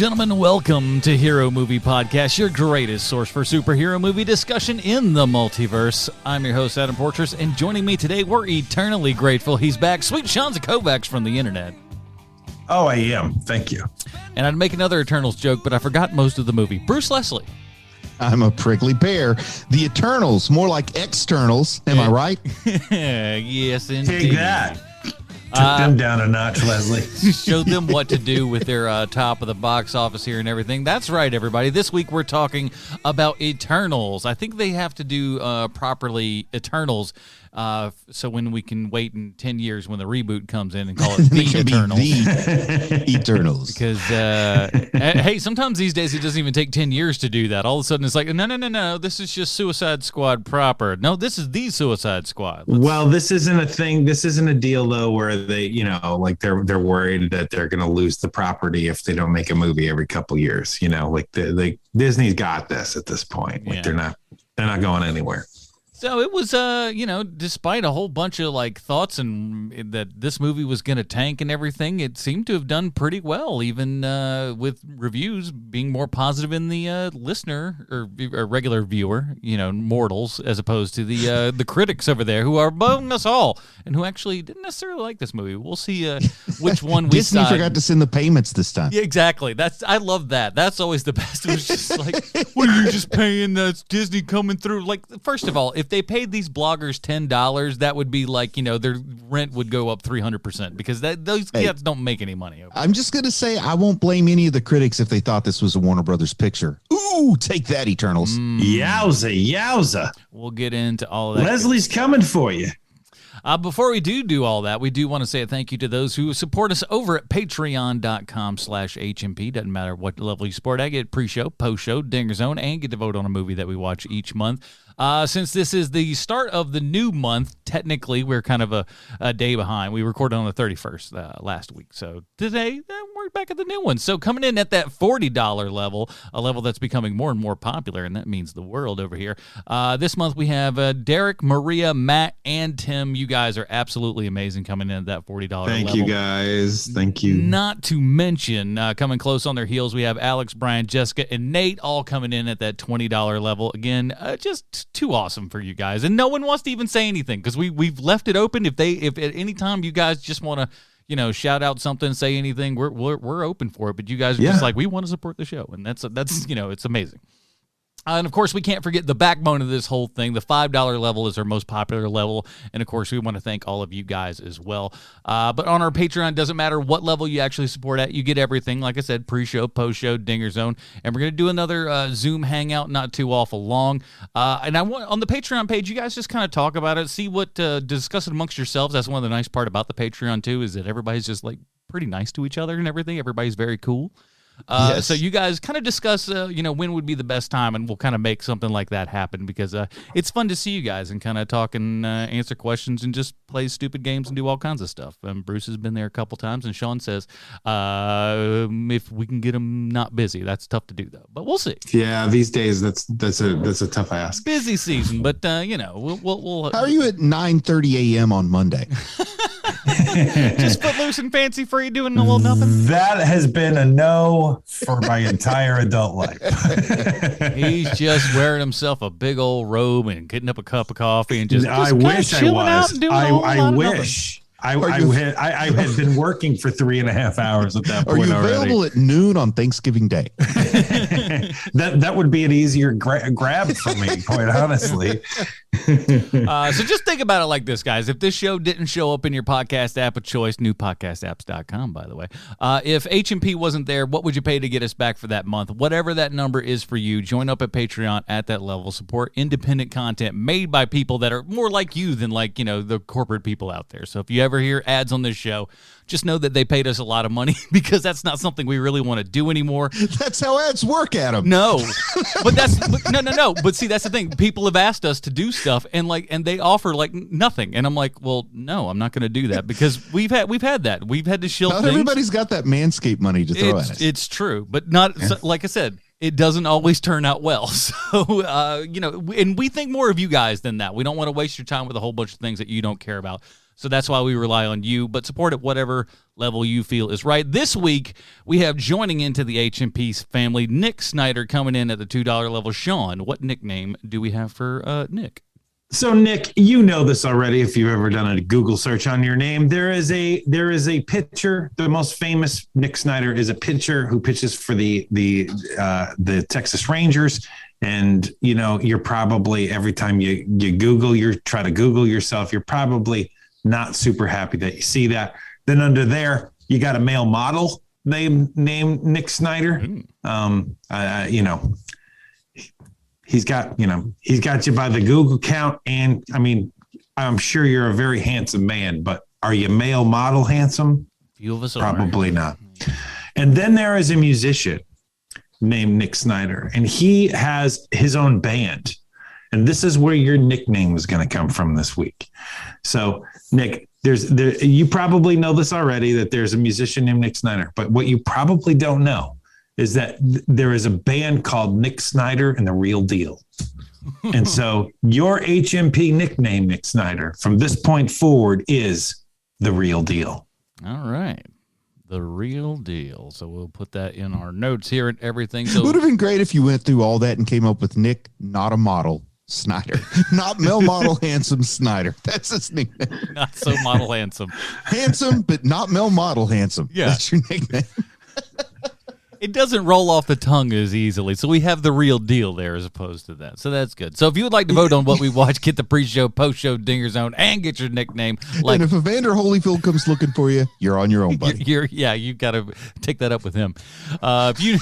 gentlemen, welcome to Hero Movie Podcast, your greatest source for superhero movie discussion in the multiverse. I'm your host, Adam Portress, and joining me today, we're eternally grateful he's back, Sweet Sean Kovacs from the internet. Oh, I am. Thank you. And I'd make another Eternals joke, but I forgot most of the movie. Bruce Leslie. I'm a prickly pear. The Eternals, more like externals. Am I right? Yes, indeed. Take that. Took them down a notch, Leslie. Showed them what to do with their top of the box office here and everything. That's right, everybody. This week we're talking about Eternals. I think they have to do properly Eternals, so when we can wait in 10 years when the reboot comes in and call it The Eternals. The Eternals. Because, hey, sometimes these days it doesn't even take 10 years to do that. All of a sudden it's like, no, this is just Suicide Squad proper. No, this is The Suicide Squad. Well, this isn't a thing. This isn't a deal, though, where they, like they're worried that they're going to lose the property if they don't make a movie every couple years. Like Disney's got this at this point. Like they're not going anywhere. So it was, despite a whole bunch of thoughts and that this movie was going to tank and everything, it seemed to have done pretty well, even with reviews being more positive in the listener or regular viewer, mortals, as opposed to the critics over there who are above us all and who actually didn't necessarily like this movie. We'll see which one we Disney forgot to send the payments this time. Yeah, exactly. I love that. That's always the best. It was just like, what are you just paying? That's Disney coming through. First of all, if they paid these bloggers $10, that would be their rent would go up 300% because those cats don't make any money. I'm just going to say I won't blame any of the critics if they thought this was a Warner Brothers picture. Ooh, take that, Eternals. Yowza. We'll get into all of that. Leslie's coming for you. Before we do all that, we do want to say a thank you to those who support us over at patreon.com/HMP. Doesn't matter what level you support. I get pre-show, post-show, Dinger Zone, and get to vote on a movie that we watch each month. Since this is the start of the new month, technically we're kind of a day behind. We recorded on the 31st last week. So today, we're back at the new one. So coming in at that $40 level, a level that's becoming more and more popular, and that means the world over here. This month we have Derek, Maria, Matt, and Tim. You guys are absolutely amazing coming in at that $40 level. Thank you, guys. Thank you. Not to mention, coming close on their heels, we have Alex, Brian, Jessica, and Nate all coming in at that $20 level. Again, just too awesome for you guys. And no one wants to even say anything because we've left it open. If at any time you guys just want to, shout out something, say anything, we're open for it. But you guys are just we want to support the show. And that's it's amazing. And, of course, we can't forget the backbone of this whole thing. The $5 level is our most popular level. And, of course, we want to thank all of you guys as well. But on our Patreon, doesn't matter what level you actually support at. You get everything, like I said, pre-show, post-show, Dinger Zone. And we're going to do another Zoom hangout not too awful long. And I want on the Patreon page, you guys just kind of talk about it, see what, discuss it amongst yourselves. That's one of the nice part about the Patreon, too, is that everybody's just, pretty nice to each other and everything. Everybody's very cool. Yes. So you guys kind of discuss, when would be the best time, and we'll kind of make something like that happen because it's fun to see you guys and kind of talk and answer questions and just play stupid games and do all kinds of stuff. Bruce has been there a couple times, and Sean says if we can get him not busy, that's tough to do though. But we'll see. Yeah, these days that's a tough ask. Busy season, but we'll. How are you at 9:30 a.m. on Monday? Just footloose and fancy free, doing a little nothing. That has been a no for my entire adult life. He's just wearing himself a big old robe and getting up a cup of coffee and just I wish I was. Out and doing I wish. I had been working for 3.5 hours at that point. Are you available already. at noon on Thanksgiving Day? that would be an easier grab for me, quite honestly. So just think about it like this, guys. If this show didn't show up in your podcast app of choice, newpodcastapps.com, by the way, if H&P wasn't there, what would you pay to get us back for that month? Whatever that number is for you, join up at Patreon at that level. Support independent content made by people that are more like you than the corporate people out there. So if you ever hear ads on this show, just know that they paid us a lot of money because that's not something we really want to do anymore. That's how ads work, Adam. No, no. But see, that's the thing. People have asked us to do stuff and they offer nothing. And I'm like, well, no, I'm not going to do that because we've had that. We've had to shield Not things. everybody's got that Manscaped money to throw at us. It's true, but not like I said. It doesn't always turn out well. So, and we think more of you guys than that. We don't want to waste your time with a whole bunch of things that you don't care about. So that's why we rely on you, but support at whatever level you feel is right. This week, we have joining into the HMP family, Nick Snyder coming in at the $2 level. Sean, what nickname do we have for Nick? So, Nick, you know this already if you've ever done a Google search on your name. There is a pitcher. The most famous Nick Snyder is a pitcher who pitches for the Texas Rangers. And, you know, you're probably, every time you try to Google yourself, you're probably not super happy that you see that. Then under there, you got a male model named Nick Snyder. You know, he's got you by the Google count. And I mean, I'm sure you're a very handsome man, but are you male model handsome? Few of us are. Probably not. And then there is a musician named Nick Snyder, and he has his own band. And this is where your nickname is going to come from this week. So, Nick, you probably know this already, that there's a musician named Nick Snyder. But what you probably don't know is that there is a band called Nick Snyder and the Real Deal. And so your HMP nickname, Nick Snyder, from this point forward is the Real Deal. All right. The Real Deal. So we'll put that in our notes here and everything. So It would have been great if you went through all that and came up with Nick, not a model, Snyder. Not male model, handsome Snyder. That's his nickname. not so model handsome. Handsome, but not male model handsome. Yeah. That's your nickname. It doesn't roll off the tongue as easily. So we have the Real Deal there as opposed to that. So that's good. So if you would like to vote on what we watch, get the pre-show, post-show Dinger Zone, and get your nickname. And if Evander Holyfield comes looking for you, you're on your own, buddy. You got to take that up with him. If you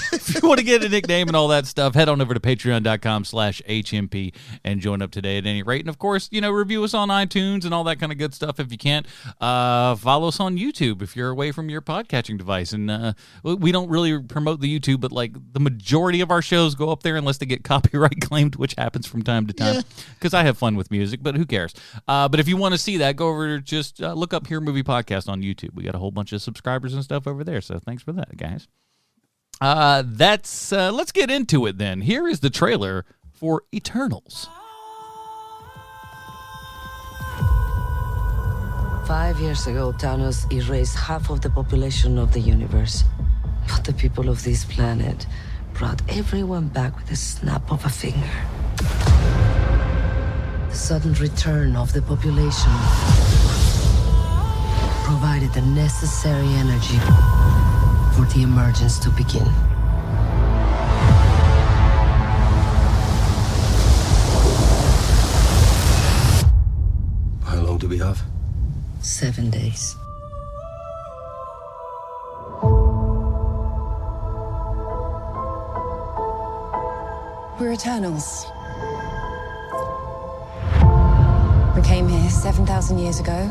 want to get a nickname and all that stuff, head on over to patreon.com/HMP and join up today at any rate. And of course, you know, review us on iTunes and all that kind of good stuff. If you can't, follow us on YouTube if you're away from your podcatching device. And we don't really promote the YouTube, but like the majority of our shows go up there unless they get copyright claimed, which happens from time to time because I have fun with music, but who cares? But if you want to see that, go over, just look up Here Movie Podcast on YouTube. We got a whole bunch of subscribers and stuff over there, so thanks for that, guys. Let's get into it then. Here is the trailer for Eternals. 5 years ago, Thanos erased half of the population of the universe. But the people of this planet brought everyone back with a snap of a finger. The sudden return of the population provided the necessary energy for the emergence to begin. How long do we have? 7 days. We're Eternals. We came here 7,000 years ago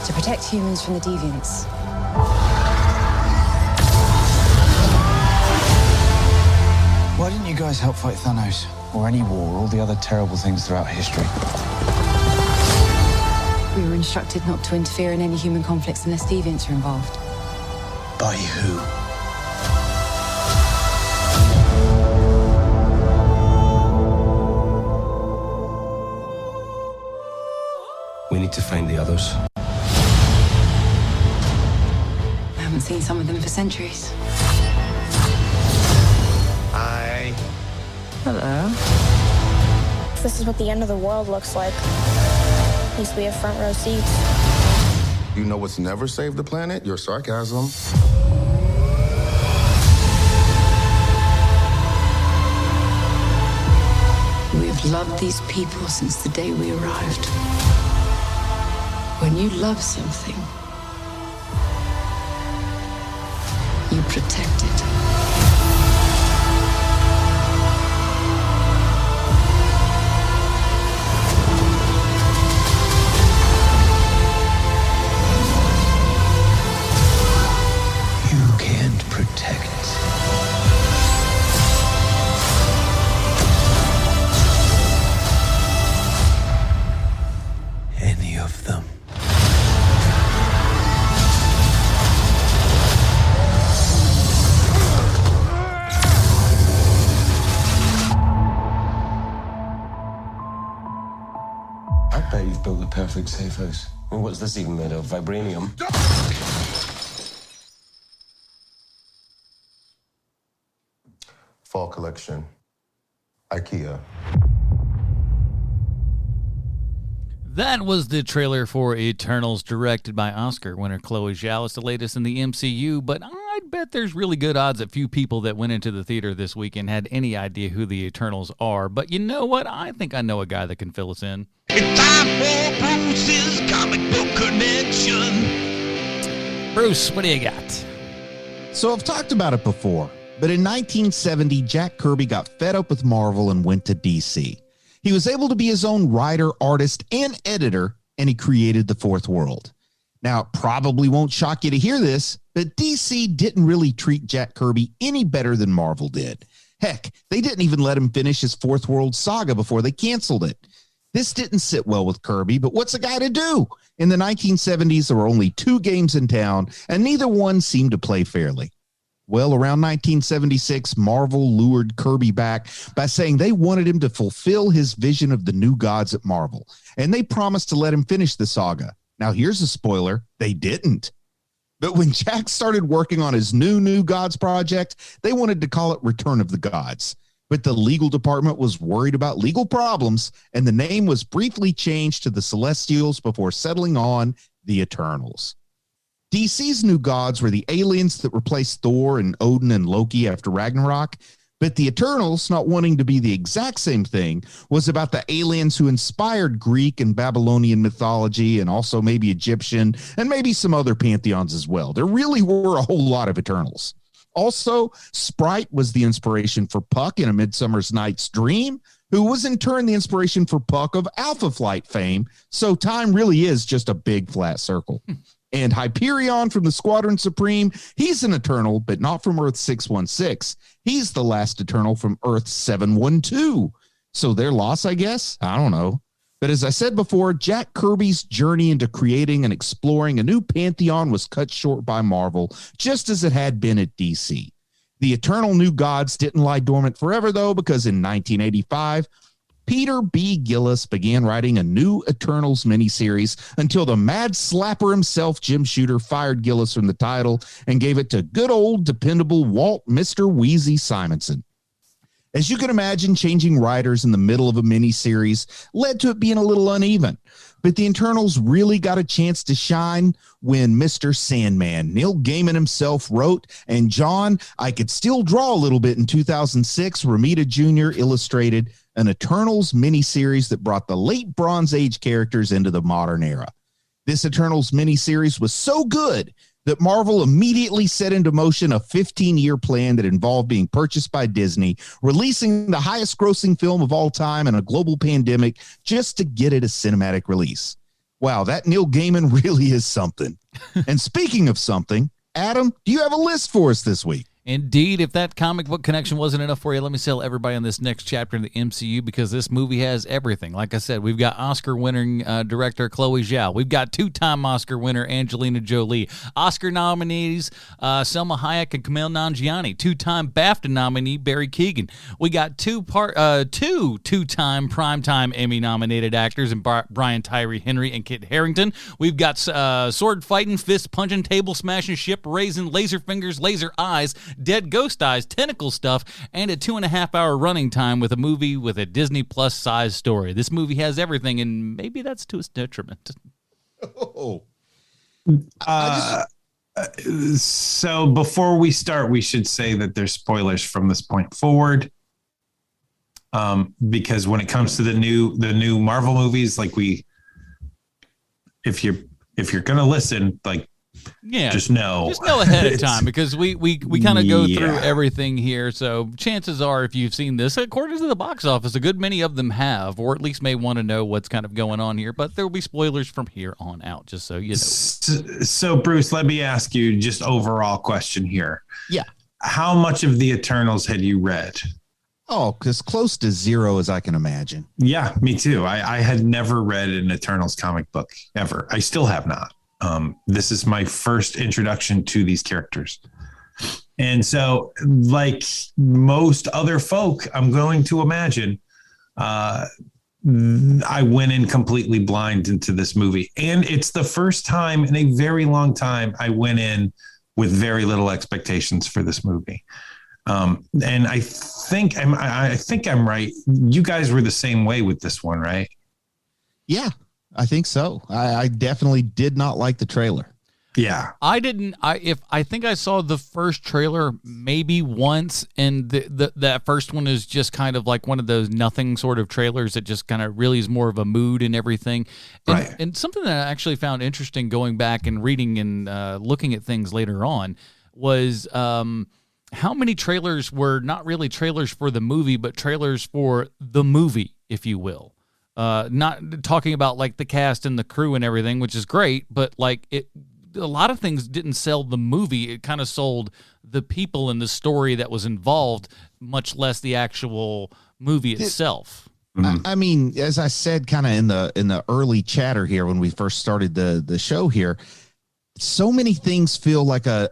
to protect humans from the deviants. Why didn't you guys help fight Thanos? Or any war, or all the other terrible things throughout history? We were instructed not to interfere in any human conflicts unless deviants are involved. By who? We need to find the others. I haven't seen some of them for centuries. Hi. Hello. This is what the end of the world looks like. At least we have front row seats. You know what's never saved the planet? Your sarcasm. We've loved these people since the day we arrived. When you love something, you protect it. You can't protect. Any of them. perfect safe house. I mean, what's this even made of? Vibranium? Fall collection. IKEA. That was the trailer for Eternals, directed by Oscar winner Chloe Zhao. It's the latest in the MCU, but I'd bet there's really good odds that few people that went into the theater this weekend had any idea who the Eternals are. But you know what? I think I know a guy that can fill us in. It's time for Bruce's Comic Book Connection. Bruce, what do you got? So I've talked about it before, but in 1970, Jack Kirby got fed up with Marvel and went to DC. He was able to be his own writer, artist, and editor, and he created the Fourth World. Now, it probably won't shock you to hear this, but DC didn't really treat Jack Kirby any better than Marvel did. Heck, they didn't even let him finish his Fourth World saga before they canceled it. This didn't sit well with Kirby, but what's a guy to do? In the 1970s, there were only 2 games in town, and neither one seemed to play fairly. Well, around 1976, Marvel lured Kirby back by saying they wanted him to fulfill his vision of the new gods at Marvel, and they promised to let him finish the saga. Now, here's a spoiler. They didn't. But when Jack started working on his new Gods project, they wanted to call it Return of the Gods. But the legal department was worried about legal problems, and the name was briefly changed to the Celestials before settling on the Eternals. DC's new gods were the aliens that replaced Thor and Odin and Loki after Ragnarok, but the Eternals, not wanting to be the exact same thing, was about the aliens who inspired Greek and Babylonian mythology and also maybe Egyptian and maybe some other pantheons as well. There really were a whole lot of Eternals. Also, Sprite was the inspiration for Puck in A Midsummer Night's Dream, who was in turn the inspiration for Puck of Alpha Flight fame, so time really is just a big flat circle. And Hyperion from the Squadron Supreme, he's an Eternal, but not from Earth 616. He's the last Eternal from Earth 712. So their loss, I guess? I don't know. But as I said before, Jack Kirby's journey into creating and exploring a new pantheon was cut short by Marvel, just as it had been at DC. The Eternal New Gods didn't lie dormant forever, though, because in 1985, Peter B. Gillis began writing a new Eternals miniseries until the mad slapper himself, Jim Shooter, fired Gillis from the title and gave it to good old dependable Walt Mr. Wheezy Simonson. As you can imagine, changing writers in the middle of a miniseries led to it being a little uneven. But the Eternals really got a chance to shine when Mr. Sandman, Neil Gaiman himself, wrote, and John, I Could Still Draw a Little Bit in 2006, Romita Jr. illustrated an Eternals miniseries that brought the late Bronze Age characters into the modern era. This Eternals miniseries was so good that Marvel immediately set into motion a 15-year plan that involved being purchased by Disney, releasing the highest-grossing film of all time in a global pandemic just to get it a cinematic release. Wow, that Neil Gaiman really is something. And speaking of something, Adam, do you have a list for us this week? Indeed, if that comic book connection wasn't enough for you, let me sell everybody on this next chapter in the MCU, because this movie has everything. Like I said, we've got Oscar-winning director Chloe Zhao. We've got 2-time Oscar winner Angelina Jolie. Oscar nominees Selma Hayek and Kumail Nanjiani. 2-time BAFTA nominee Barry Keoghan. We got two 2-time Primetime Emmy-nominated actors in Brian Tyree Henry and Kit Harington. We've got sword-fighting, fist-punching, table-smashing, ship-raising, laser fingers, laser eyes, dead ghost eyes, tentacle stuff, and a 2.5-hour running time with a movie with a Disney Plus size story. This movie has everything, and maybe that's to its detriment. So before we start, we should say that there's spoilers from this point forward. Because when it comes to the new Marvel movies, like if you're gonna listen, like, yeah, just know ahead of time, because we kind of go through everything here. So chances are, if you've seen this, according to the box office, a good many of them have, or at least may want to know what's kind of going on here. But there will be spoilers from here on out, just so you know. So Bruce, let me ask you just overall question here. Yeah. How much of the Eternals had you read? Oh, as close to zero as I can imagine. Yeah, me too. I had never read an Eternals comic book ever. I still have not. This is my first introduction to these characters. And so, like most other folk, I'm going to imagine, I went in completely blind into this movie. And it's the first time in a very long time I went in with very little expectations for this movie. And I think I'm right. You guys were the same way with this one, right? Yeah, I think so. I definitely did not like the trailer. Yeah, I didn't. I think I saw the first trailer maybe once, and that first one is just kind of like one of those nothing sort of trailers that just kind of really is more of a mood and everything. And, right. And something that I actually found interesting going back and reading and looking at things later on was how many trailers were not really trailers for the movie, but trailers for the movie, if you will. Not talking about like the cast and the crew and everything, which is great, but like a lot of things didn't sell the movie. It kind of sold the people and the story that was involved, much less the actual movie itself. I mean, as I said, kind of in the early chatter here when we first started the show here, so many things feel like a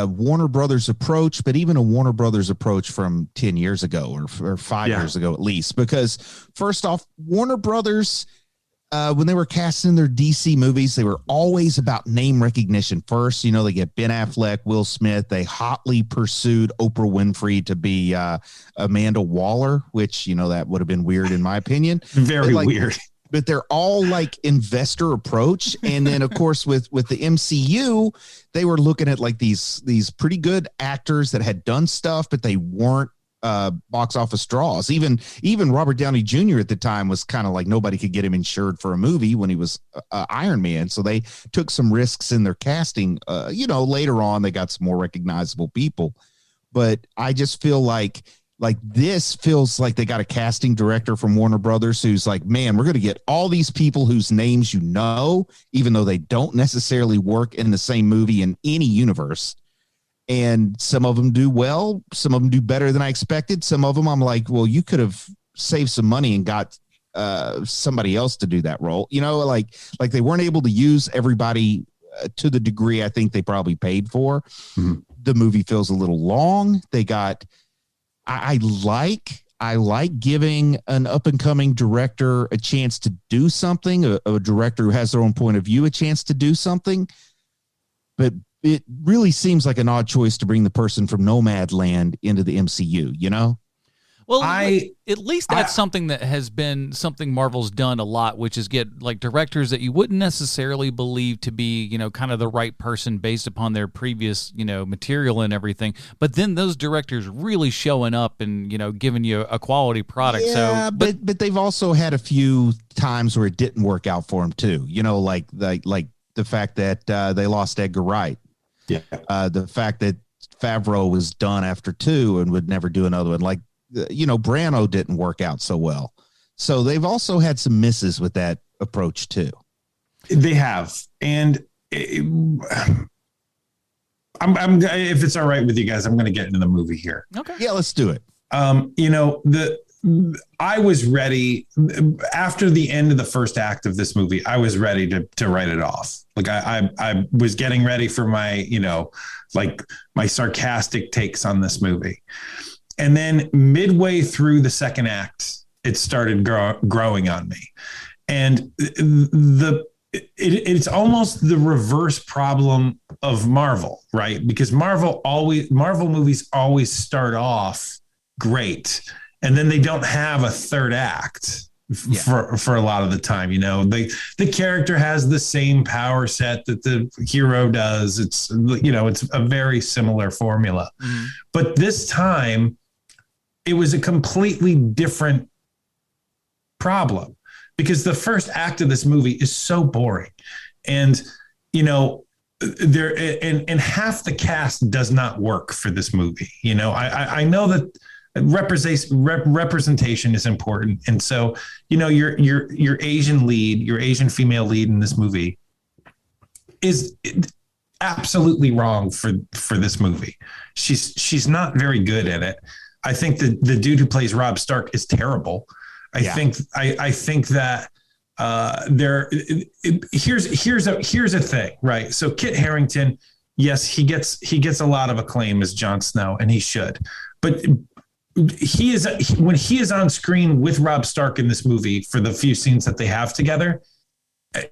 Warner Brothers approach, but even a Warner Brothers approach from 10 years ago or 5 years ago at least. Because first off, Warner Brothers, when they were casting their DC movies, they were always about name recognition first. You know, they get Ben Affleck, Will Smith. They hotly pursued Oprah Winfrey to be Amanda Waller, which, you know, that would have been weird in my opinion. Very weird. But they're all like investor approach. And then, of course, with the MCU, they were looking at like these pretty good actors that had done stuff, but they weren't box office draws. Even Robert Downey Jr. at the time was kind of like nobody could get him insured for a movie when he was Iron Man. So they took some risks in their casting. Later on they got some more recognizable people, but I just feel like this feels like they got a casting director from Warner Brothers who's like, man, we're going to get all these people whose names you know, even though they don't necessarily work in the same movie in any universe. And some of them do well. Some of them do better than I expected. Some of them I'm like, well, you could have saved some money and got somebody else to do that role. You know, like they weren't able to use everybody to the degree I think they probably paid for. Mm-hmm. The movie feels a little long. They got, I like giving an up and coming director a chance to do something, a director who has their own point of view, a chance to do something. But it really seems like an odd choice to bring the person from Nomadland into the MCU, you know? Well, at least that's something that has been something Marvel's done a lot, which is get like directors that you wouldn't necessarily believe to be, you know, kind of the right person based upon their previous, you know, material and everything. But then those directors really showing up and, you know, giving you a quality product. Yeah, so, but they've also had a few times where it didn't work out for them too. You know, like the fact that they lost Edgar Wright. Yeah. The fact that Favreau was done after 2 and would never do another one. Like, you know, Brano didn't work out so well. So they've also had some misses with that approach too. They have. And I'm if it's all right with you guys, I'm going to get into the movie here. Okay. Yeah, let's do it. You know, I was ready after the end of the first act of this movie. I was ready to write it off. Like I was getting ready for my, you know, like my sarcastic takes on this movie. And then midway through the second act, it started growing on me. And it's almost the reverse problem of Marvel, right? Because Marvel movies always start off great, and then they don't have a third act for a lot of the time. You know, the character has the same power set that the hero does. It's, you know, it's a very similar formula. Mm-hmm. But this time it was a completely different problem, because the first act of this movie is so boring. And, you know, and half the cast does not work for this movie. You know, I know that representation is important. And so, you know, your Asian lead, your Asian female lead in this movie is absolutely wrong for this movie. She's not very good at it. I think the dude who plays Robb Stark is terrible. I think that here's a thing, right? So Kit Harington, yes, he gets a lot of acclaim as Jon Snow, and he should. But when he is on screen with Rob Stark in this movie for the few scenes that they have together,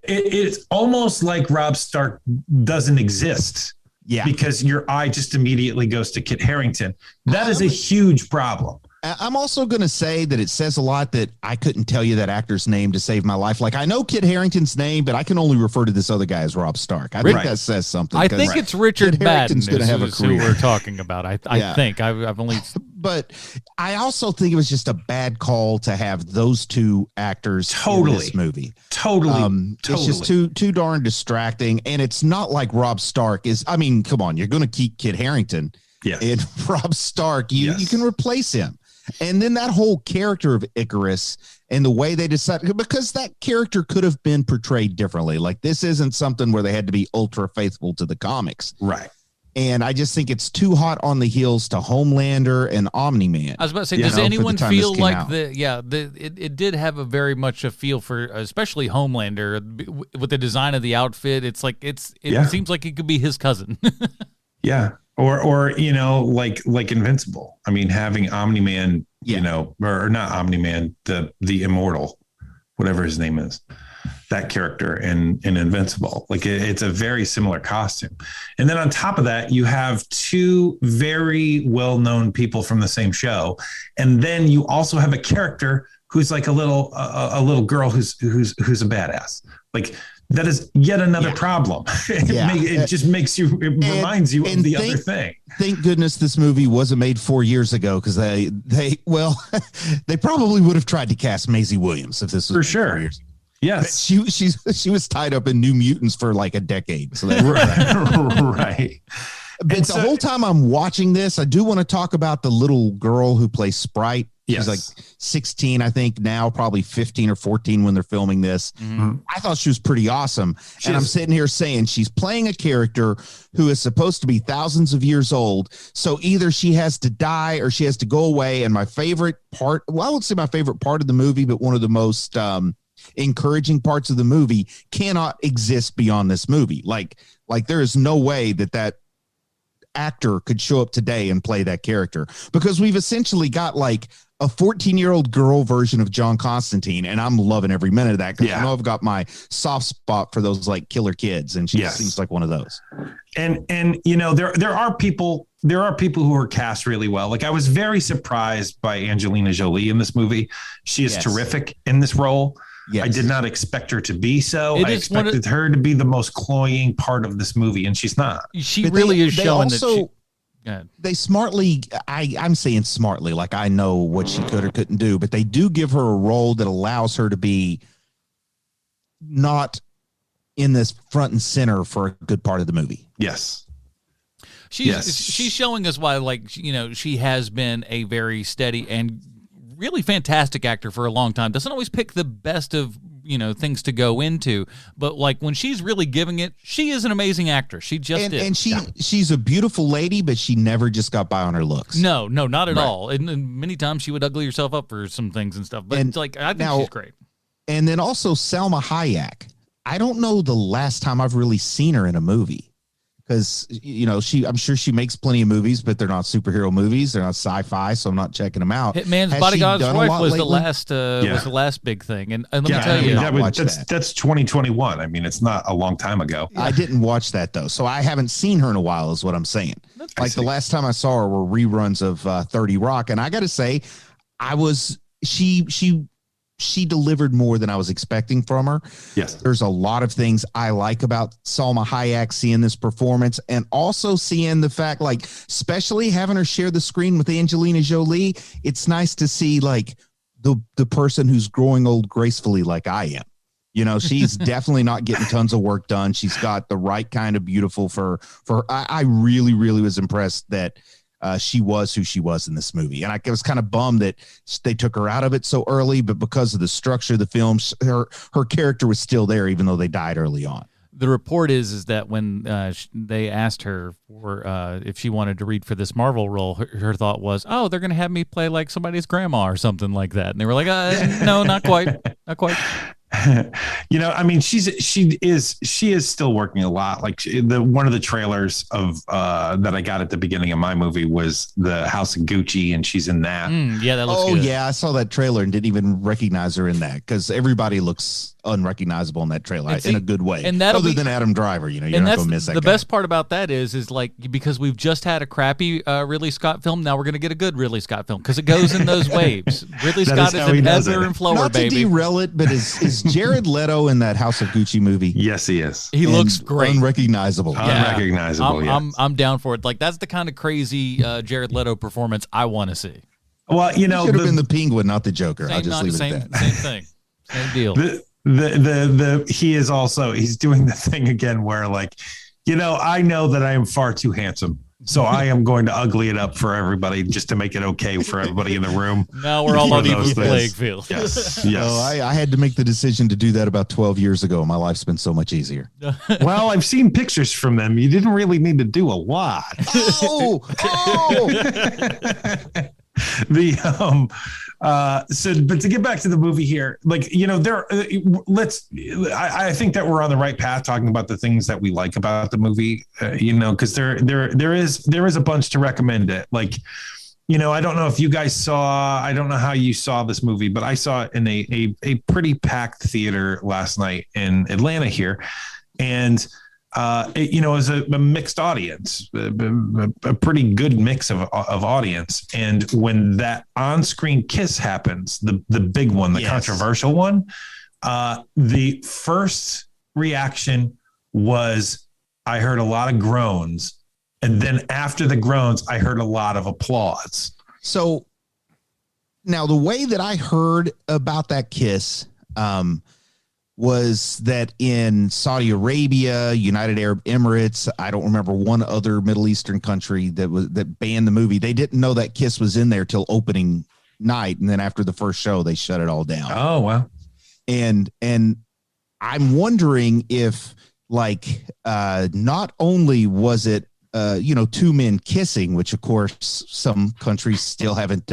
it's almost like Rob Stark doesn't exist. Yeah. Because your eye just immediately goes to Kit Harington. That is a huge problem. I'm also going to say that it says a lot that I couldn't tell you that actor's name to save my life. Like, I know Kit Harington's name, but I can only refer to this other guy as Rob Stark. I think that says something. I think it's Richard Madden going to have a who we're talking about. I think. I've only... But I also think it was just a bad call to have those two actors in this movie. Totally. It's just too darn distracting. And it's not like Rob Stark is. I mean, come on, you're going to keep Kit Harington. Yes. And Rob Stark, you can replace him. And then that whole character of Icarus and the way they decided, because that character could have been portrayed differently. Like, this isn't something where they had to be ultra faithful to the comics. Right. And I just think it's too hot on the heels to Homelander and Omni-Man. I was about to say, does anyone feel like it did have a very much a feel for, especially Homelander, with the design of the outfit. It's like, it seems like it could be his cousin. Yeah. Or like Invincible. I mean, having Omni-Man, or not Omni-Man, the Immortal, whatever his name is, that character in Invincible. Like, it's a very similar costume. And then on top of that, you have two very well-known people from the same show, and then you also have a character who's like a little girl who's a badass. Like, that is yet another problem. It just reminds you of the other thing. Thank goodness this movie wasn't made 4 years ago, because they probably would have tried to cast Maisie Williams if this was for sure. 4 years. Yes, she was tied up in New Mutants for like a decade. So that's right. But the whole time I'm watching this, I do want to talk about the little girl who plays Sprite. Yes. She's like 16, I think now, probably 15 or 14 when they're filming this. Mm-hmm. I thought she was pretty awesome. I'm sitting here saying she's playing a character who is supposed to be thousands of years old. So either she has to die or she has to go away. And my favorite part, well, I won't say my favorite part of the movie, but one of the most encouraging parts of the movie cannot exist beyond this movie. Like there is no way that actor could show up today and play that character, because we've essentially got like a 14-year-old girl version of John Constantine, and I'm loving every minute of that, because I know I've got my soft spot for those like killer kids, and she seems like one of those. And there are people who are cast really well. Like, I was very surprised by Angelina Jolie in this movie. She is terrific in this role. Yes. I did not expect her to be so. I expected her to be the most cloying part of this movie, and she's not. She really is showing that she... They smartly, I'm saying smartly, like I know what she could or couldn't do, but they do give her a role that allows her to be not in this front and center for a good part of the movie. Yes. She's showing us why, like, she has been a very steady and really fantastic actor for a long time. Doesn't always pick the best of things to go into, but like when she's really giving it, she is an amazing actress. She just is. And she's a beautiful lady, but she never just got by on her looks. No, not at all. And many times she would ugly herself up for some things and stuff. But I think she's great. And then also Salma Hayek. I don't know the last time I've really seen her in a movie. Because, I'm sure she makes plenty of movies, but they're not superhero movies. They're not sci-fi, so I'm not checking them out. Hitman's Bodyguard's Wife was the last big thing. And let me tell you. That's 2021. I mean, it's not a long time ago. I didn't watch that, though. So I haven't seen her in a while is what I'm saying. Like the last time I saw her were reruns of 30 Rock. And I got to say, she delivered more than I was expecting from her. Yes. There's a lot of things I like about Salma Hayek, seeing this performance, and also seeing the fact, like, especially having her share the screen with Angelina Jolie. It's nice to see like the person who's growing old gracefully like I am. She's definitely not getting tons of work done. She's got the right kind of beautiful for I really, really was impressed that she was who she was in this movie. And I was kind of bummed that they took her out of it so early, but because of the structure of the film, her character was still there, even though they died early on. The report is that when they asked her for if she wanted to read for this Marvel role, her thought was, oh, they're going to have me play like somebody's grandma or something like that. And they were like, no, not quite. Not quite. I mean, she is still working a lot. Like one of the trailers of that I got at the beginning of my movie was the House of Gucci, and she's in that. Yeah, that looks good. Yeah, I saw that trailer and didn't even recognize her in that because everybody looks unrecognizable in that trailer in a good way. And other than Adam Driver, you're not going to miss that. The guy. best part about that is like because we've just had a crappy Ridley Scott film, now we're going to get a good Ridley Scott film because it goes in those waves. Ridley Scott is an ebbing and flower, not baby. to derail it, but is Jared Leto in that House of Gucci movie? Yes, he is. He looks great, unrecognizable. Yeah. Unrecognizable. I'm down for it. Like that's the kind of crazy Jared Leto performance I want to see. Well, he should have been the Penguin, not the Joker. I'll just leave it at that. Same thing. Same deal. He's doing the thing again where like, I know that I am far too handsome. So I am going to ugly it up for everybody just to make it okay for everybody in the room. Now we're all on even playing field. Yes. I had to make the decision to do that about 12 years ago. My life's been so much easier. Well, I've seen pictures from them. You didn't really need to do a lot. Oh. But to get back to the movie here, like, I think that we're on the right path talking about the things that we like about the movie, because there is a bunch to recommend it. Like, I don't know if you guys I don't know how you saw this movie, but I saw it in a pretty packed theater last night in Atlanta here. And it was a mixed audience, a pretty good mix of audience. And when that on-screen kiss happens, the big one, the controversial one, the first reaction was I heard a lot of groans. And then after the groans, I heard a lot of applause. So now the way that I heard about that kiss, was that in Saudi Arabia, United Arab Emirates, I don't remember one other Middle Eastern country that banned the movie. They didn't know that kiss was in there till opening night, and then after the first show, they shut it all down. Oh wow! And I'm wondering if not only was it two men kissing, which of course some countries still haven't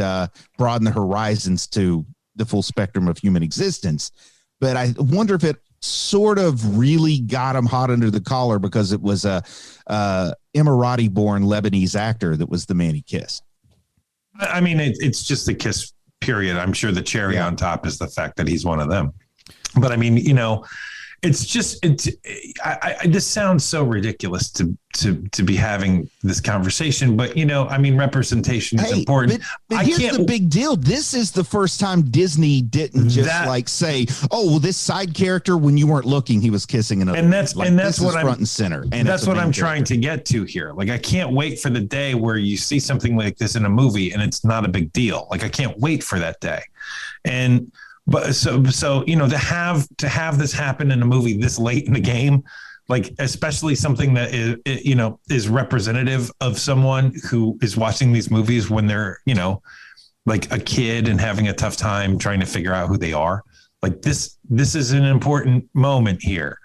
broadened the horizons to the full spectrum of human existence. But I wonder if it sort of really got him hot under the collar because it was a Emirati-born Lebanese actor that was the man he kissed. I mean, it's just a kiss, period. I'm sure the cherry on top is the fact that he's one of them. But I mean, this sounds so ridiculous to be having this conversation, but representation is important. But here's the big deal. This is the first time Disney didn't just say, "Oh, well, this side character, when you weren't looking, he was kissing another." And that's what I'm front and center. And that's what I'm trying to get to here. Like, I can't wait for the day where you see something like this in a movie and it's not a big deal. Like, I can't wait for that day. But so to have this happen in a movie this late in the game, like especially something that is representative of someone who is watching these movies when they're like a kid and having a tough time trying to figure out who they are. Like this is an important moment here,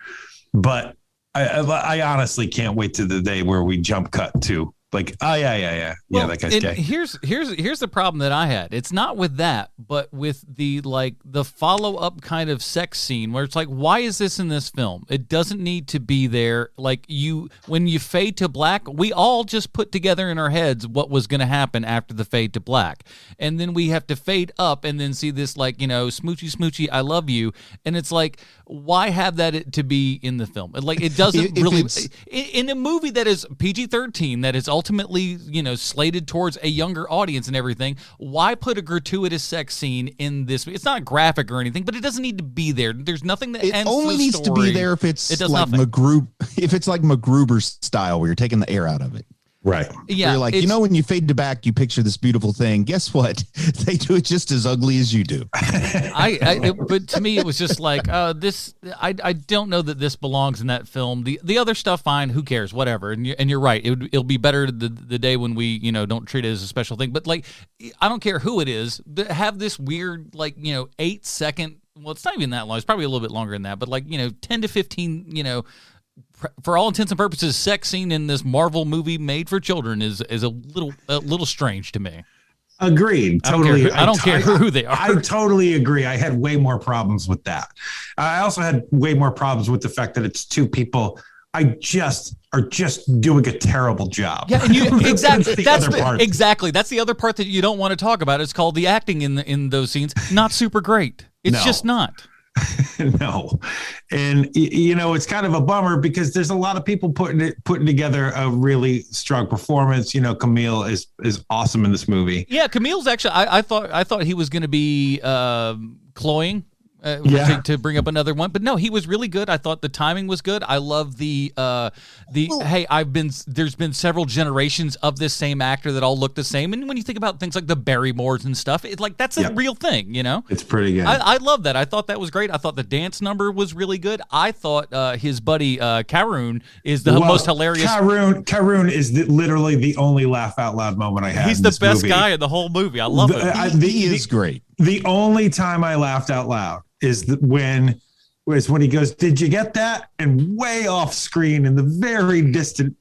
but I honestly can't wait to the day where we jump cut to. Like, oh yeah, that guy's gay. Here's the problem that I had. It's not with that, but with the follow up kind of sex scene where it's like, why is this in this film? It doesn't need to be there. Like when you fade to black, we all just put together in our heads what was going to happen after the fade to black, and then we have to fade up and then see this smoochy, I love you, and it's like, why have that to be in the film? Like it doesn't really in a movie that is PG-13 that is ultimately slated towards a younger audience and everything. Why put a gratuitous sex scene in this? It's not graphic or anything, but it doesn't need to be there. There's nothing that ends only the needs story. to be there if it's like nothing. if it's like MacGruber style where you're taking the air out of it. Right. Yeah. You're like, when you fade to back, you picture this beautiful thing. Guess what? They do it just as ugly as you do. But to me, it was just like, this. I don't know that this belongs in that film. The other stuff, fine. Who cares? Whatever. And you're right. It'll be better the day when we don't treat it as a special thing. But like, I don't care who it is. Have this weird 8 second. Well, it's not even that long. It's probably a little bit longer than that. But 10 to 15. For all intents and purposes, sex scene in this Marvel movie made for children is a little strange to me. Agreed. Totally. I don't care who they are. I totally agree. I had way more problems with that. I also had way more problems with the fact that it's two people are just doing a terrible job. Yeah, and exactly. That's the other part that you don't want to talk about. It's called the acting in those scenes. Not super great. It's just not. No. And it's kind of a bummer because there's a lot of people putting together a really strong performance. Camille is awesome in this movie. Yeah, Camille's actually I thought he was going to be cloying to bring up another one, but no, he was really good. I thought the timing was good. I love there's been several generations of this same actor that all look the same, and when you think about things like the Barrymores and stuff, it's like that's a real thing, It's pretty good. I love that. I thought that was great. I thought the dance number was really good. I thought his buddy Karun is the most hilarious. Karun is literally the only laugh out loud moment I had. He's the best guy in the whole movie. I love it. He is great. The only time I laughed out loud is when he goes, "Did you get that?" And way off screen in the very distance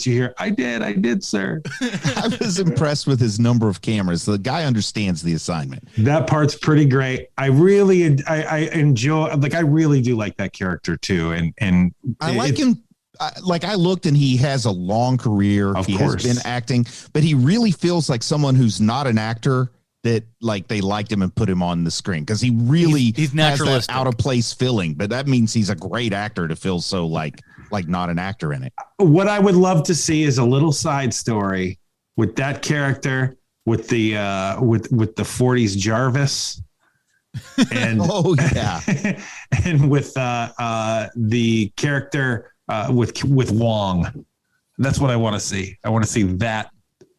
you hear, I did, sir." I was impressed with his number of cameras. The guy understands the assignment. That part's pretty great. I really enjoy, I really do like that character too. And I like him. I looked and he has a long career. He has been acting, but he really feels like someone who's not an actor that they liked him and put him on the screen because he really he's has that out of place feeling, but that means he's a great actor to feel so like not an actor in it. What I would love to see is a little side story with that character, with the 40s Jarvis, and and with the character with Wong. That's what I want to see. I want to see that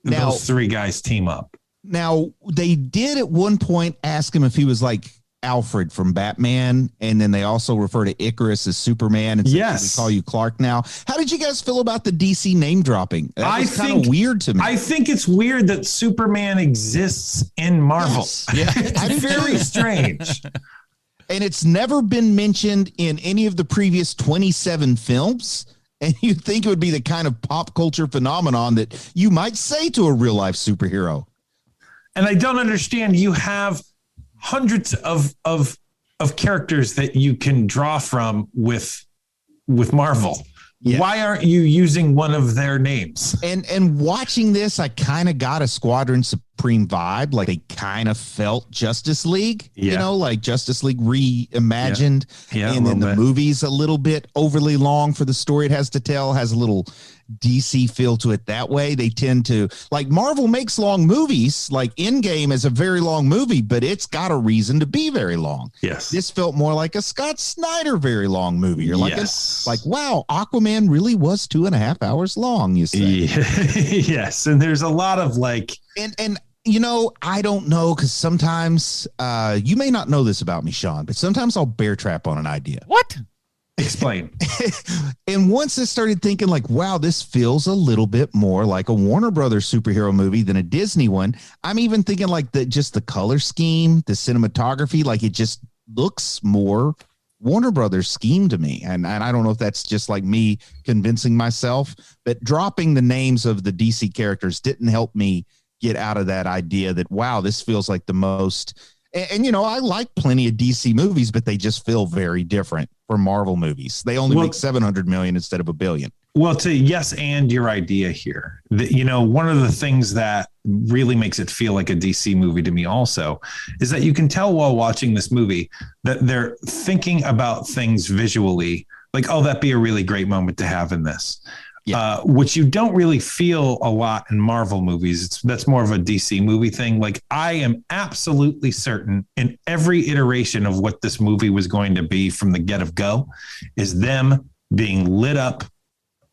those three guys team up. Now, they did at one point ask him if he was like Alfred from Batman, and then they also refer to Icarus as Superman. And yes, we call you Clark now. How did you guys feel about the DC name dropping? That was kind of weird to me. I think it's weird that Superman exists in Marvel. Yes. Yeah, it's very strange. And it's never been mentioned in any of the previous 27 films. And you'd think it would be the kind of pop culture phenomenon that you might say to a real life superhero. And I don't understand. You have hundreds of characters that you can draw from with Marvel. Yeah. Why aren't you using one of their names? And watching this, I kind of got a Squadron Supreme vibe. Like they kind of felt Justice League, like Justice League reimagined. Yeah, and then the movie's a little bit overly long for the story it has to tell, has a little DC feel to it that way. They tend to, like Marvel makes long movies, like Endgame is a very long movie, but it's got a reason to be very long. Yes. This felt more like a Scott Snyder very long movie. You're like, wow, Aquaman really was 2.5 hours long, you say. Yes. And there's a lot of and I don't know, because sometimes you may not know this about me, Sean, but sometimes I'll bear trap on an idea. What? Explain. And once I started thinking wow, this feels a little bit more like a Warner Brothers superhero movie than a Disney one. I'm even thinking just the color scheme, the cinematography, it just looks more Warner Brothers scheme to me. And I don't know if that's just like me convincing myself, but dropping the names of the DC characters didn't help me get out of that idea that, wow, this feels like the most. And I like plenty of DC movies, but they just feel very different from Marvel movies. They only make $700 million instead of $1 billion. Well, to yes, and your idea here, one of the things that really makes it feel like a DC movie to me also is that you can tell while watching this movie that they're thinking about things visually, like, oh, that'd be a really great moment to have in this. Yeah. Which you don't really feel a lot in Marvel movies. That's more of a DC movie thing. Like, I am absolutely certain in every iteration of what this movie was going to be from the get-go is them being lit up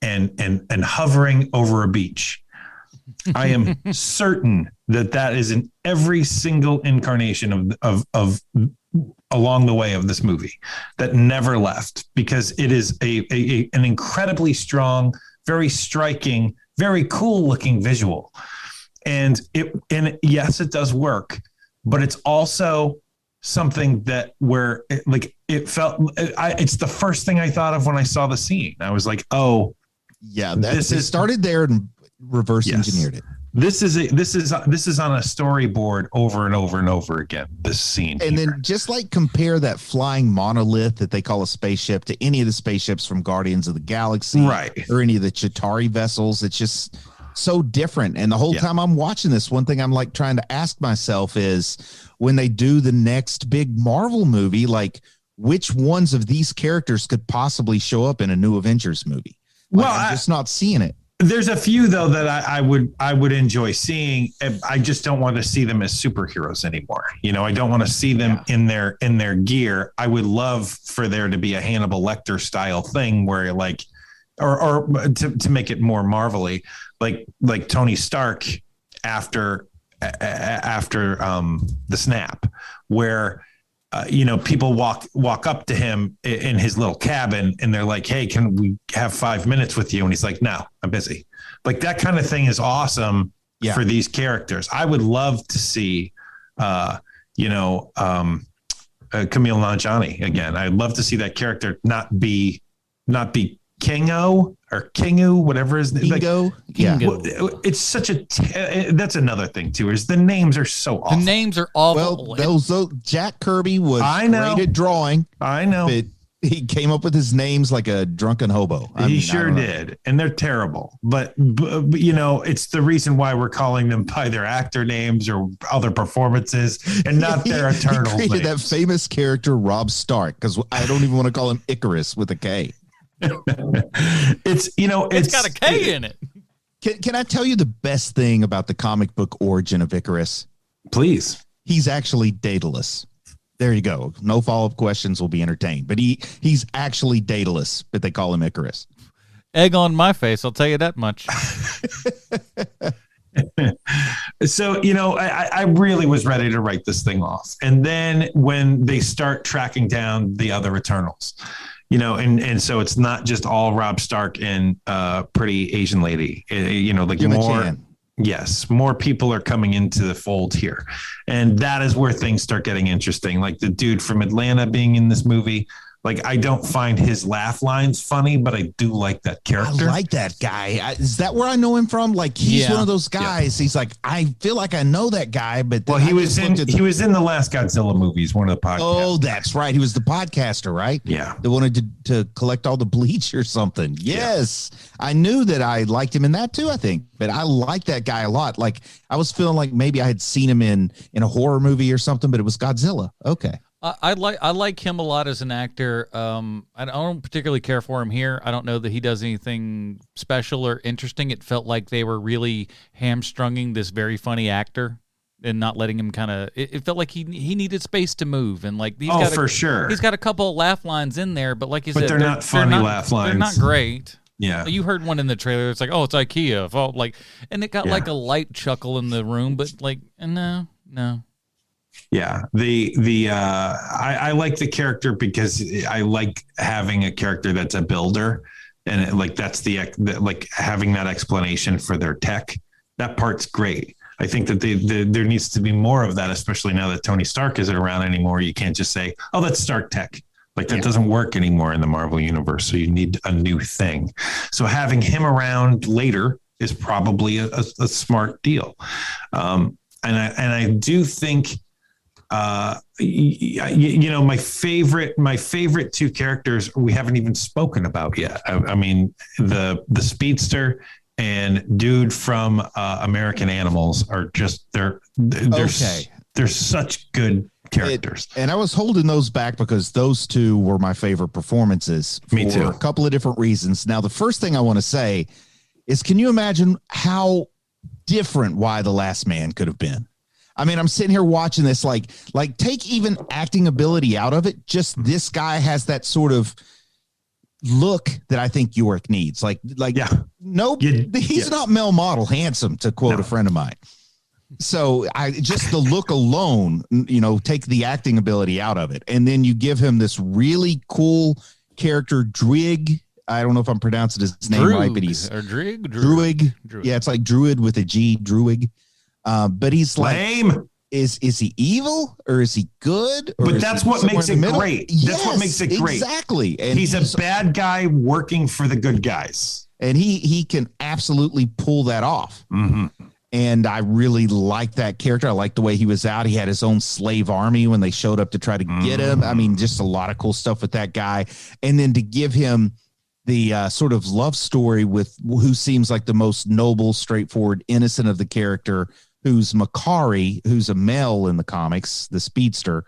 and hovering over a beach. I am certain that is in every single incarnation of along the way of this movie that never left, because it is an incredibly strong, very striking, very cool looking visual. And yes, it does work, but it's also something that it's the first thing I thought of when I saw the scene. I was like, oh yeah, they started there and reverse engineered it. This is on a storyboard over and over and over again. This scene, and then just like compare that flying monolith that they call a spaceship to any of the spaceships from Guardians of the Galaxy, right? Or any of the Chitauri vessels. It's just so different. And the whole time I'm watching this, one thing I'm like trying to ask myself is, when they do the next big Marvel movie, like which ones of these characters could possibly show up in a new Avengers movie? Like, I'm just not seeing it. There's a few though that I would enjoy seeing. I just don't want to see them as superheroes anymore. You know, I don't want to see them in their gear. I would love for there to be a Hannibal Lecter style thing where like, or to make it more Marvel-y, like Tony Stark after the snap, where people walk up to him in his little cabin and they're like, "Hey, can we have 5 minutes with you?" And he's like, "No, I'm busy." Like that kind of thing is awesome for these characters. I would love to see, Camille Nanjiani again. I'd love to see that character not be Kingo or Kingu, whatever his name. Kingo. It's such a. That's another thing too. Is the names are so awful. The names are awful. Well, those Jack Kirby was great at drawing. I know. But he came up with his names like a drunken hobo. He sure did, and they're terrible. But it's the reason why we're calling them by their actor names or other performances, and not their eternal names. He created that famous character Rob Stark, because I don't even want to call him Icarus with a K. It's got a K in it. Can I tell you the best thing about the comic book origin of Icarus? Please. He's actually Daedalus. There you go. No follow-up questions will be entertained. But he's actually Daedalus, but they call him Icarus. Egg on my face, I'll tell you that much. So, I really was ready to write this thing off. And then when they start tracking down the other Eternals, and so it's not just all Rob Stark and pretty Asian lady, more people are coming into the fold here. And that is where things start getting interesting. Like the dude from Atlanta being in this movie. Like, I don't find his laugh lines funny, but I do like that character. I like that guy. Is that where I know him from? Like, he's one of those guys. He's like, I feel like I know that guy, but he was in the last Godzilla movies, one of the podcasts. Oh, that's right. He was the podcaster, right? Yeah. They wanted to collect all the bleach or something. Yes. Yeah. I knew that I liked him in that too, I think. But I like that guy a lot. Like, I was feeling like maybe I had seen him in a horror movie or something, but it was Godzilla. Okay. I like him a lot as an actor. I don't particularly care for him here. I don't know that he does anything special or interesting. It felt like they were really hamstrunging this very funny actor and not letting him kind of. It felt like he needed space to move, and like for sure he's got a couple of laugh lines in there, but like you said, they're not funny laugh lines. They're not great. Yeah, you heard one in the trailer. It's like, oh, it's IKEA. Oh, like, and it got like a light chuckle in the room, but like, no. Yeah, I like the character because I like having a character that's a builder, and that's like having that explanation for their tech. That part's great. I think that there needs to be more of that, especially now that Tony Stark isn't around anymore. You can't just say, "Oh, that's Stark tech." Like that doesn't work anymore in the Marvel universe. So you need a new thing. So having him around later is probably a smart deal. And I do think. My favorite two characters we haven't even spoken about yet. I mean, the speedster and dude from American Animals are just they're such good characters. And I was holding those back because those two were my favorite performances for Me too. A couple of different reasons. Now, the first thing I want to say is, can you imagine how different Y the Last Man could have been? I mean, I'm sitting here watching this, like take even acting ability out of it. Just this guy has that sort of look that I think Yorick needs. He's not Mel Model handsome, to quote a friend of mine. So just the look alone, take the acting ability out of it. And then you give him this really cool character, Druig. I don't know if I'm pronouncing his name right, but he's Druig. Yeah, it's like Druid with a G, Druig. But he's lame. Like, is he evil or is he good? But that's what makes it great. That's what makes it great. Exactly. And he's a bad guy working for the good guys. And he can absolutely pull that off. Mm-hmm. And I really liked that character. I liked the way he was out. He had his own slave army when they showed up to try to get him. I mean, just a lot of cool stuff with that guy. And then to give him the sort of love story with who seems like the most noble, straightforward, innocent of the character, who's Makari, who's a male in the comics, the speedster.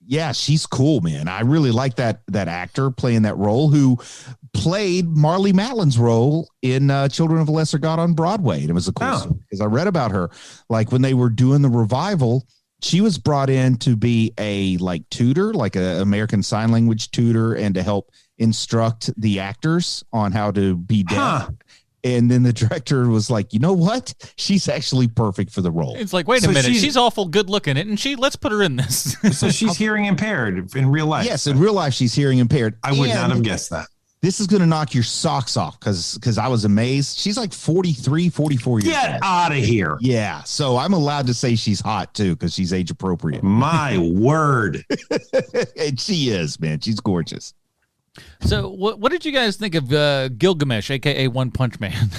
Yeah, she's cool, man. I really like that actor playing that role, who played Marlee Matlin's role in Children of a Lesser God on Broadway. And it was a cool story because I read about her. Like when they were doing the revival, she was brought in to be a tutor, like an American Sign Language tutor, and to help instruct the actors on how to be deaf. And then the director was like, you know what? She's actually perfect for the role. It's like, wait a minute. She's awful good looking, and let's put her in this. So she's hearing impaired in real life. Yes, in real life, she's hearing impaired. I would not have guessed that. This is going to knock your socks off because I was amazed. She's like 43, 44 years old. Get out of here. Yeah. So I'm allowed to say she's hot too because she's age appropriate. My word. And she is, man. She's gorgeous. So what did you guys think of Gilgamesh, a.k.a. One Punch Man?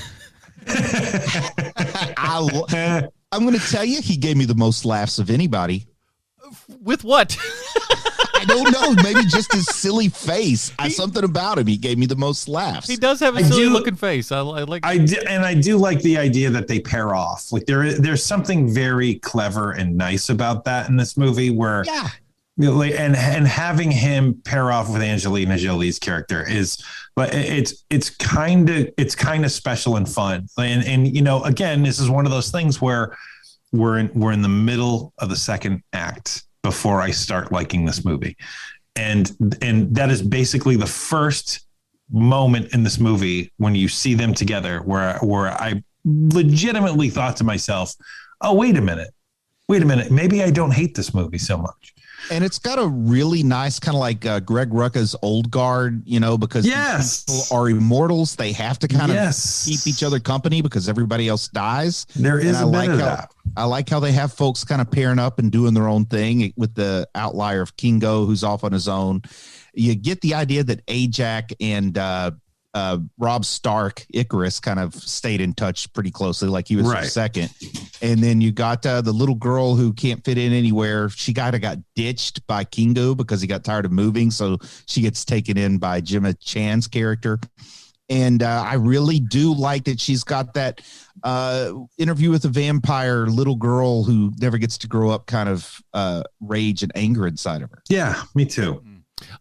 I'm going to tell you, he gave me the most laughs of anybody. With what? I don't know. Maybe just his silly face. Something about him. He gave me the most laughs. He does have a silly looking face. I like. I do like the idea that they pair off. Like there's something very clever and nice about that in this movie, where and having him pair off with Angelina Jolie's character is, but it's kind of special and fun. And you know, again, this is one of those things where we're in the middle of the second act before I start liking this movie. And that is basically the first moment in this movie when you see them together where I legitimately thought to myself, oh, wait a minute. Maybe I don't hate this movie so much. And it's got a really nice kind of like Greg Rucka's Old Guard, you know, because people are immortals. They have to kind of keep each other company because everybody else dies. There is a bit of that. I like how they have folks kind of pairing up and doing their own thing with the outlier of Kingo, who's off on his own. You get the idea that Ajak and Rob Stark, Icarus, kind of stayed in touch pretty closely, like he was the second. And then you got the little girl who can't fit in anywhere. She got ditched by Kingo because he got tired of moving. So she gets taken in by Gemma Chan's character. And I really do like that she's got that Interview with a Vampire little girl who never gets to grow up kind of rage and anger inside of her. Yeah, me too.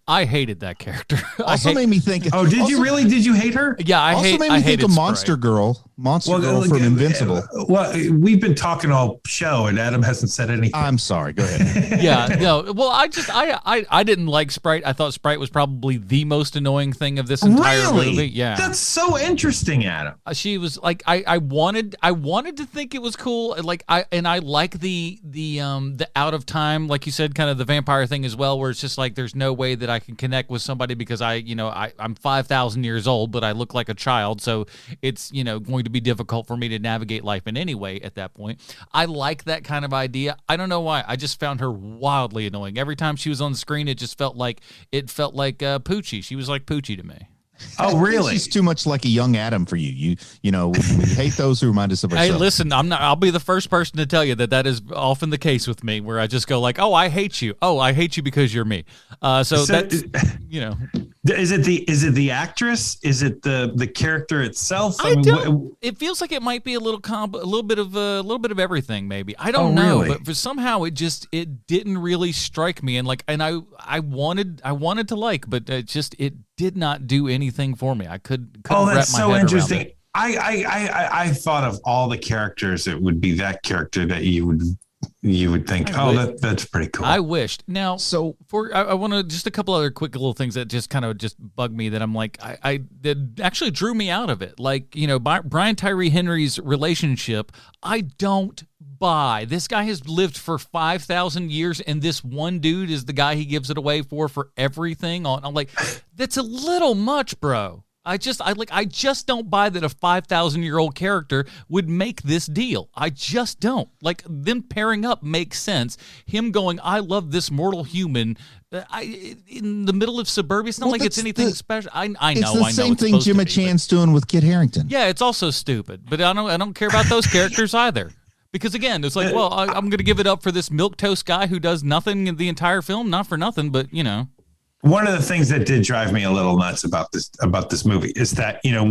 I hated that character. Also made me think. Oh, did you really? Did you hate her? Yeah, I made me think of Monster Girl. Monster Girl from Invincible. Well, we've been talking all show, and Adam hasn't said anything. I'm sorry. Go ahead. Yeah, no. Well, I didn't like Sprite. I thought Sprite was probably the most annoying thing of this entire movie. Yeah, that's so interesting, Adam. She was like, I wanted to think it was cool. Like I like the out of time, like you said, kind of the vampire thing as well, where it's just like there's no way that I can connect with somebody because I'm 5,000 years old, but I look like a child, so it's going to be difficult for me to navigate life in any way at that point. I like that kind of idea. I don't know why. I just found her wildly annoying. Every time she was on the screen, it just felt like Poochie. She was like Poochie to me. Oh, really? She's too much like a young Adam for you. You know, we hate those who remind us of ourselves. Hey, listen, I'll be the first person to tell you that is often the case with me, where I just go like, "Oh, I hate you. Oh, I hate you because you're me." So that's Is it the actress? Is it the character itself? It feels like it might be a little bit of everything. Maybe I don't know, really? but for somehow it didn't really strike me, and I wanted to like, but it did not do anything for me. I couldn't wrap my head around interesting. it. I thought of all the characters, it would be that character that you would think, that's pretty cool. I wished. Now, so I want to just a couple other quick little things that just kind of just bug me that I'm like, that actually drew me out of it. Like, Brian Tyree Henry's relationship, I don't buy. This guy has lived for 5,000 years, and this one dude is the guy he gives it away for everything. I'm like, that's a little much, bro. I just don't buy that a 5,000-year-old character would make this deal. I just don't. Like, them pairing up makes sense. Him going, I love this mortal human in the middle of suburbia. It's not like it's anything special. I know. It's the same thing Jim Chan's doing with Kit Harington. Yeah, it's also stupid. But I don't care about those characters either. Because, again, it's like, well, I'm going to give it up for this milquetoast guy who does nothing in the entire film. Not for nothing, but, you know. One of the things that did drive me a little nuts about this movie is that, you know,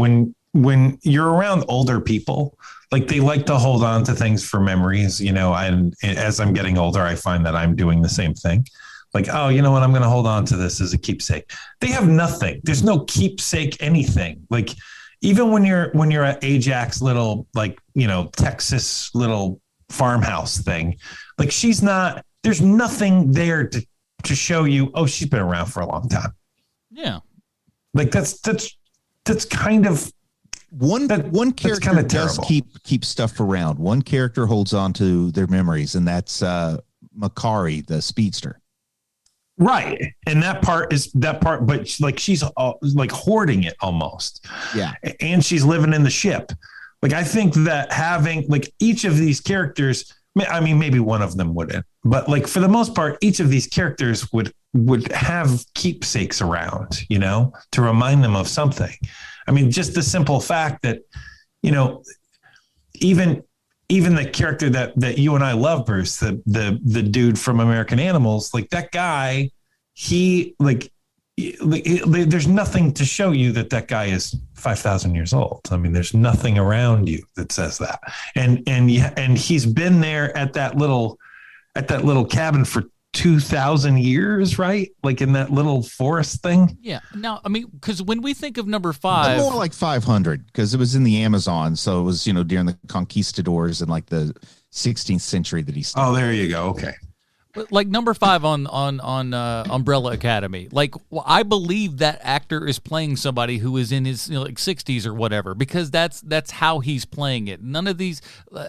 when you're around older people, like, they like to hold on to things for memories, you know, and as I'm getting older, I find that I'm doing the same thing. Like, oh, you know what? I'm going to hold on to this as a keepsake. They have nothing. There's no keepsake anything. Like, even when you're at Ajax little, like, you know, Texas little farmhouse thing, like, there's nothing there to show you, oh, she's been around for a long time. Yeah. Like, that's kind of one character kind of does keep stuff around. One character holds on to their memories, and that's Makari, the speedster. Right. And that part, but like, she's like hoarding it almost. Yeah. And she's living in the ship. Like, I think that having, like, each of these characters, I mean, maybe one of them wouldn't, but, like, for the most part, each of these characters would have keepsakes around, you know, to remind them of something. I mean, just the simple fact that, you know, even the character that you and I love, Bruce, the dude from American Animals, like, that guy, there's nothing to show you that guy is 5,000 years old. I mean, there's nothing around you that says that. And he's been there at that little cabin for 2,000 years, right? Like, in that little forest thing. Yeah. Now, I mean, because when we think of number 5, more like 500, because it was in the Amazon, so it was, you know, during the conquistadors in, like, the 16th century that he started. Oh, there you go. Okay. Like, number 5 on Umbrella Academy. Like, well, I believe that actor is playing somebody who is in his, you know, like, 60s or whatever, because that's how he's playing it. None of these,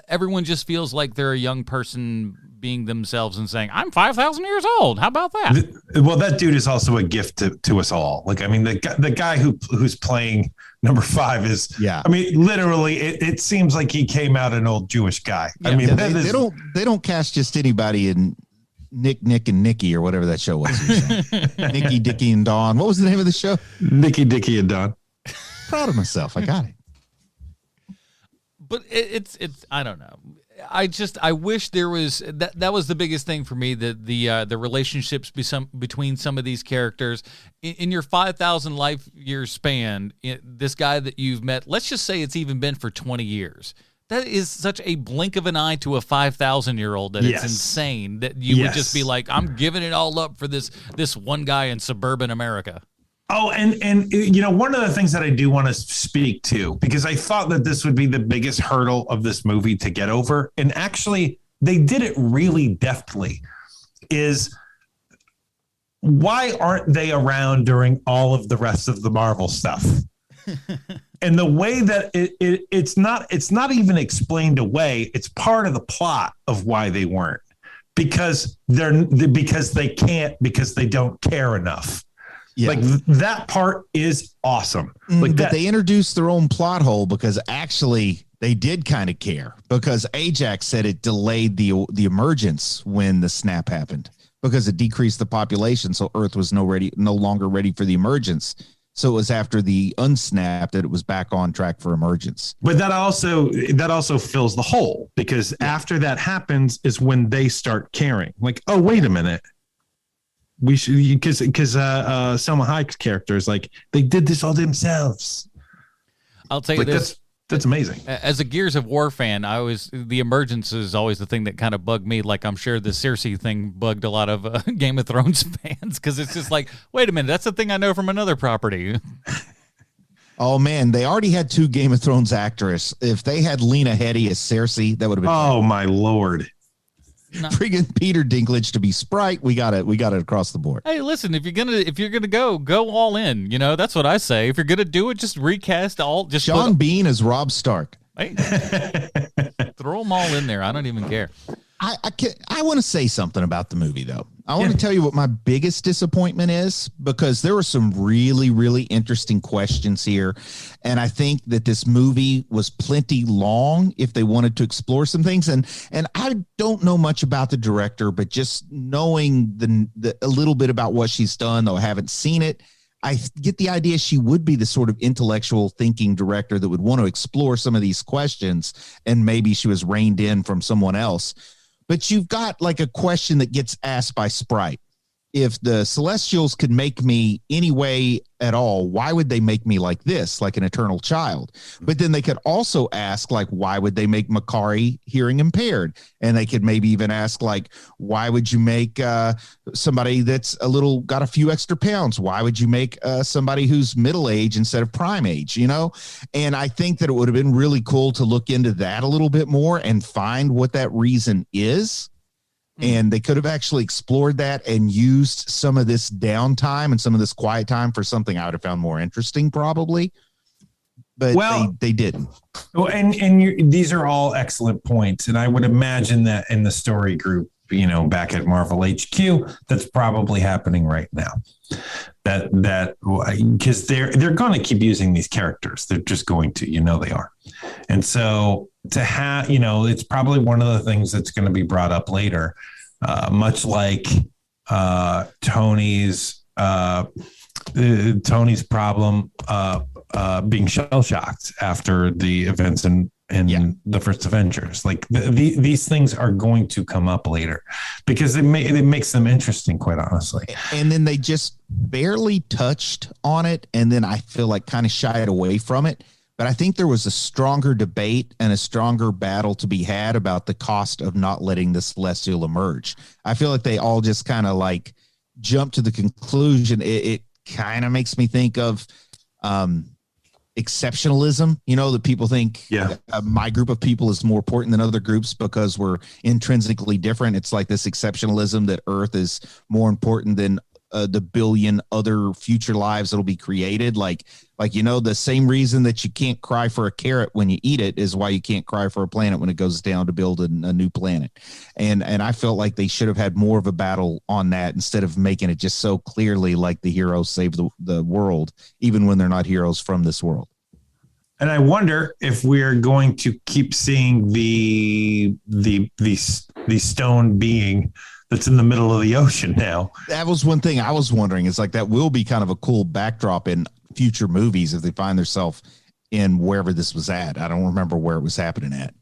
everyone just feels like they're a young person being themselves and saying, I'm 5,000 years old. How about that? Well, that dude is also a gift to us all. Like, I mean, the guy who's playing number 5 is, yeah. I mean, literally, it seems like he came out an old Jewish guy. Yeah. I mean, they don't cast just anybody in Nick and Nikki or whatever that show was. Nicky, Dickie, and Dawn. What was the name of the show? Nicky, Dickie, and Dawn. Proud of myself. I got it. But it's I don't know. I wish there was that was the biggest thing for me, that the relationships between some of these characters in your 5,000 life year span. This guy that you've met, let's just say it's even been for 20 years. That is such a blink of an eye to a 5,000-year-old that it's insane that you would just be like, I'm giving it all up for this one guy in suburban America. Oh, and you know, one of the things that I do want to speak to, because I thought that this would be the biggest hurdle of this movie to get over, and actually they did it really deftly, is why aren't they around during all of the rest of the Marvel stuff? And the way that it's not even explained away. It's part of the plot of why they weren't, because they can't, because they don't care enough. Yeah. Like, that part is awesome. Like, but they introduced their own plot hole, because actually they did kind of care, because Ajax said it delayed the emergence when the snap happened, because it decreased the population, so Earth was no longer ready for the emergence. So it was after the unsnap that it was back on track for emergence. But that also fills the hole, because after that happens is when they start caring. Like, oh, wait a minute. We should, because Selma Hayek's character is like, they did this all themselves. I'll tell you this. That's amazing. As a Gears of War fan, the emergence is always the thing that kind of bugged me. Like, I'm sure the Cersei thing bugged a lot of Game of Thrones fans, because it's just like, wait a minute, that's the thing I know from another property. Oh man, they already had 2 Game of Thrones actresses. If they had Lena Headey as Cersei, that would have been. Oh my Lord. Friggin' Peter Dinklage to be Sprite. We got it across the board. Hey, listen, if you're gonna go all in. You know, that's what I say. If you're gonna do it, just recast all. Just Sean Bean as Robb Stark. Hey, throw them all in there. I don't even care. I want to say something about the movie, though. I want to tell you what my biggest disappointment is, because there were some really, really interesting questions here. And I think that this movie was plenty long if they wanted to explore some things. And I don't know much about the director, but just knowing a little bit about what she's done, though I haven't seen it, I get the idea she would be the sort of intellectual thinking director that would want to explore some of these questions. And maybe she was reined in from someone else. But you've got like a question that gets asked by Sprite. If the Celestials could make me any way at all, why would they make me like this, like an eternal child? But then they could also ask, like, why would they make Makari hearing impaired? And they could maybe even ask, like, why would you make somebody that's got a few extra pounds? Why would you make somebody who's middle age instead of prime age, you know? And I think that it would have been really cool to look into that a little bit more and find what that reason is. And they could have actually explored that and used some of this downtime and some of this quiet time for something I would have found more interesting, probably. But they didn't. Well, and these are all excellent points. And I would imagine that in the story group, you know, back at Marvel HQ, that's probably happening right now. That because they're going to keep using these characters. They're just going to, you know, they are. And so to have, you know, it's probably one of the things that's going to be brought up later, much like Tony's problem being shell shocked after the events in the first Avengers. Like these things are going to come up later because it makes them interesting, quite honestly. And then they just barely touched on it, and then I feel like kind of shied away from it. But I think there was a stronger debate and a stronger battle to be had about the cost of not letting the Celestial emerge. I feel like they all just kind of like jumped to the conclusion. It kind of makes me think of exceptionalism, you know, that people think my group of people is more important than other groups because we're intrinsically different. It's like this exceptionalism that Earth is more important than the billion other future lives that'll be created. Like, you know, the same reason that you can't cry for a carrot when you eat it is why you can't cry for a planet when it goes down to build a new planet. And I felt like they should have had more of a battle on that instead of making it just so clearly like the heroes save the world, even when they're not heroes from this world. And I wonder if we're going to keep seeing the stone being that's in the middle of the ocean now. That was one thing I was wondering. It's like that will be kind of a cool backdrop in future movies if they find themselves in wherever this was at. I don't remember where it was happening at.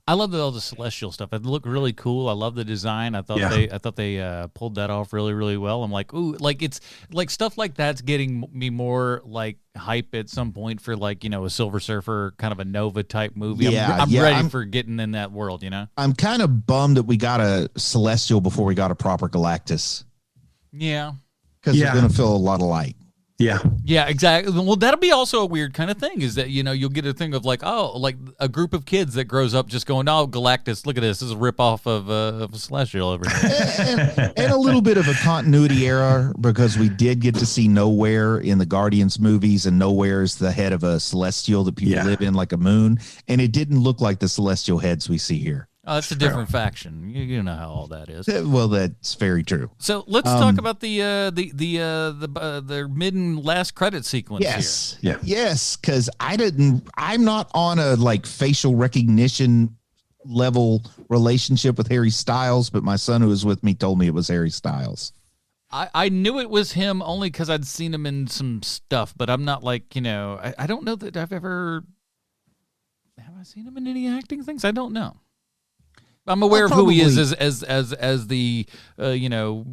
I love all the Celestial stuff. It looked really cool. I love the design. I thought they pulled that off really, really well. I'm like, ooh, like it's like stuff like that's getting me more like hype at some point for like, you know, a Silver Surfer kind of a Nova type movie. I'm ready for getting in that world, you know? I'm kind of bummed that we got a Celestial before we got a proper Galactus. Yeah. Because they're going to feel a lot of light. Yeah, exactly. Well, that'll be also a weird kind of thing is that, you know, you'll get a thing of like, oh, like a group of kids that grows up just going, oh, Galactus, look at this. This is a ripoff of a Celestial over here. and a little bit of a continuity error because we did get to see Nowhere in the Guardians movies, and Nowhere is the head of a Celestial that people live in like a moon. And it didn't look like the Celestial heads we see here. Oh, that's a different faction. You know how all that is. Well, that's very true. So let's talk about the mid and last credit sequence here. Yes, because I'm not on a like facial recognition level relationship with Harry Styles, but my son who was with me told me it was Harry Styles. I knew it was him only because I'd seen him in some stuff, but I'm not like, you know, I don't know that have I seen him in any acting things? I don't know. I'm aware of who he is as the you know,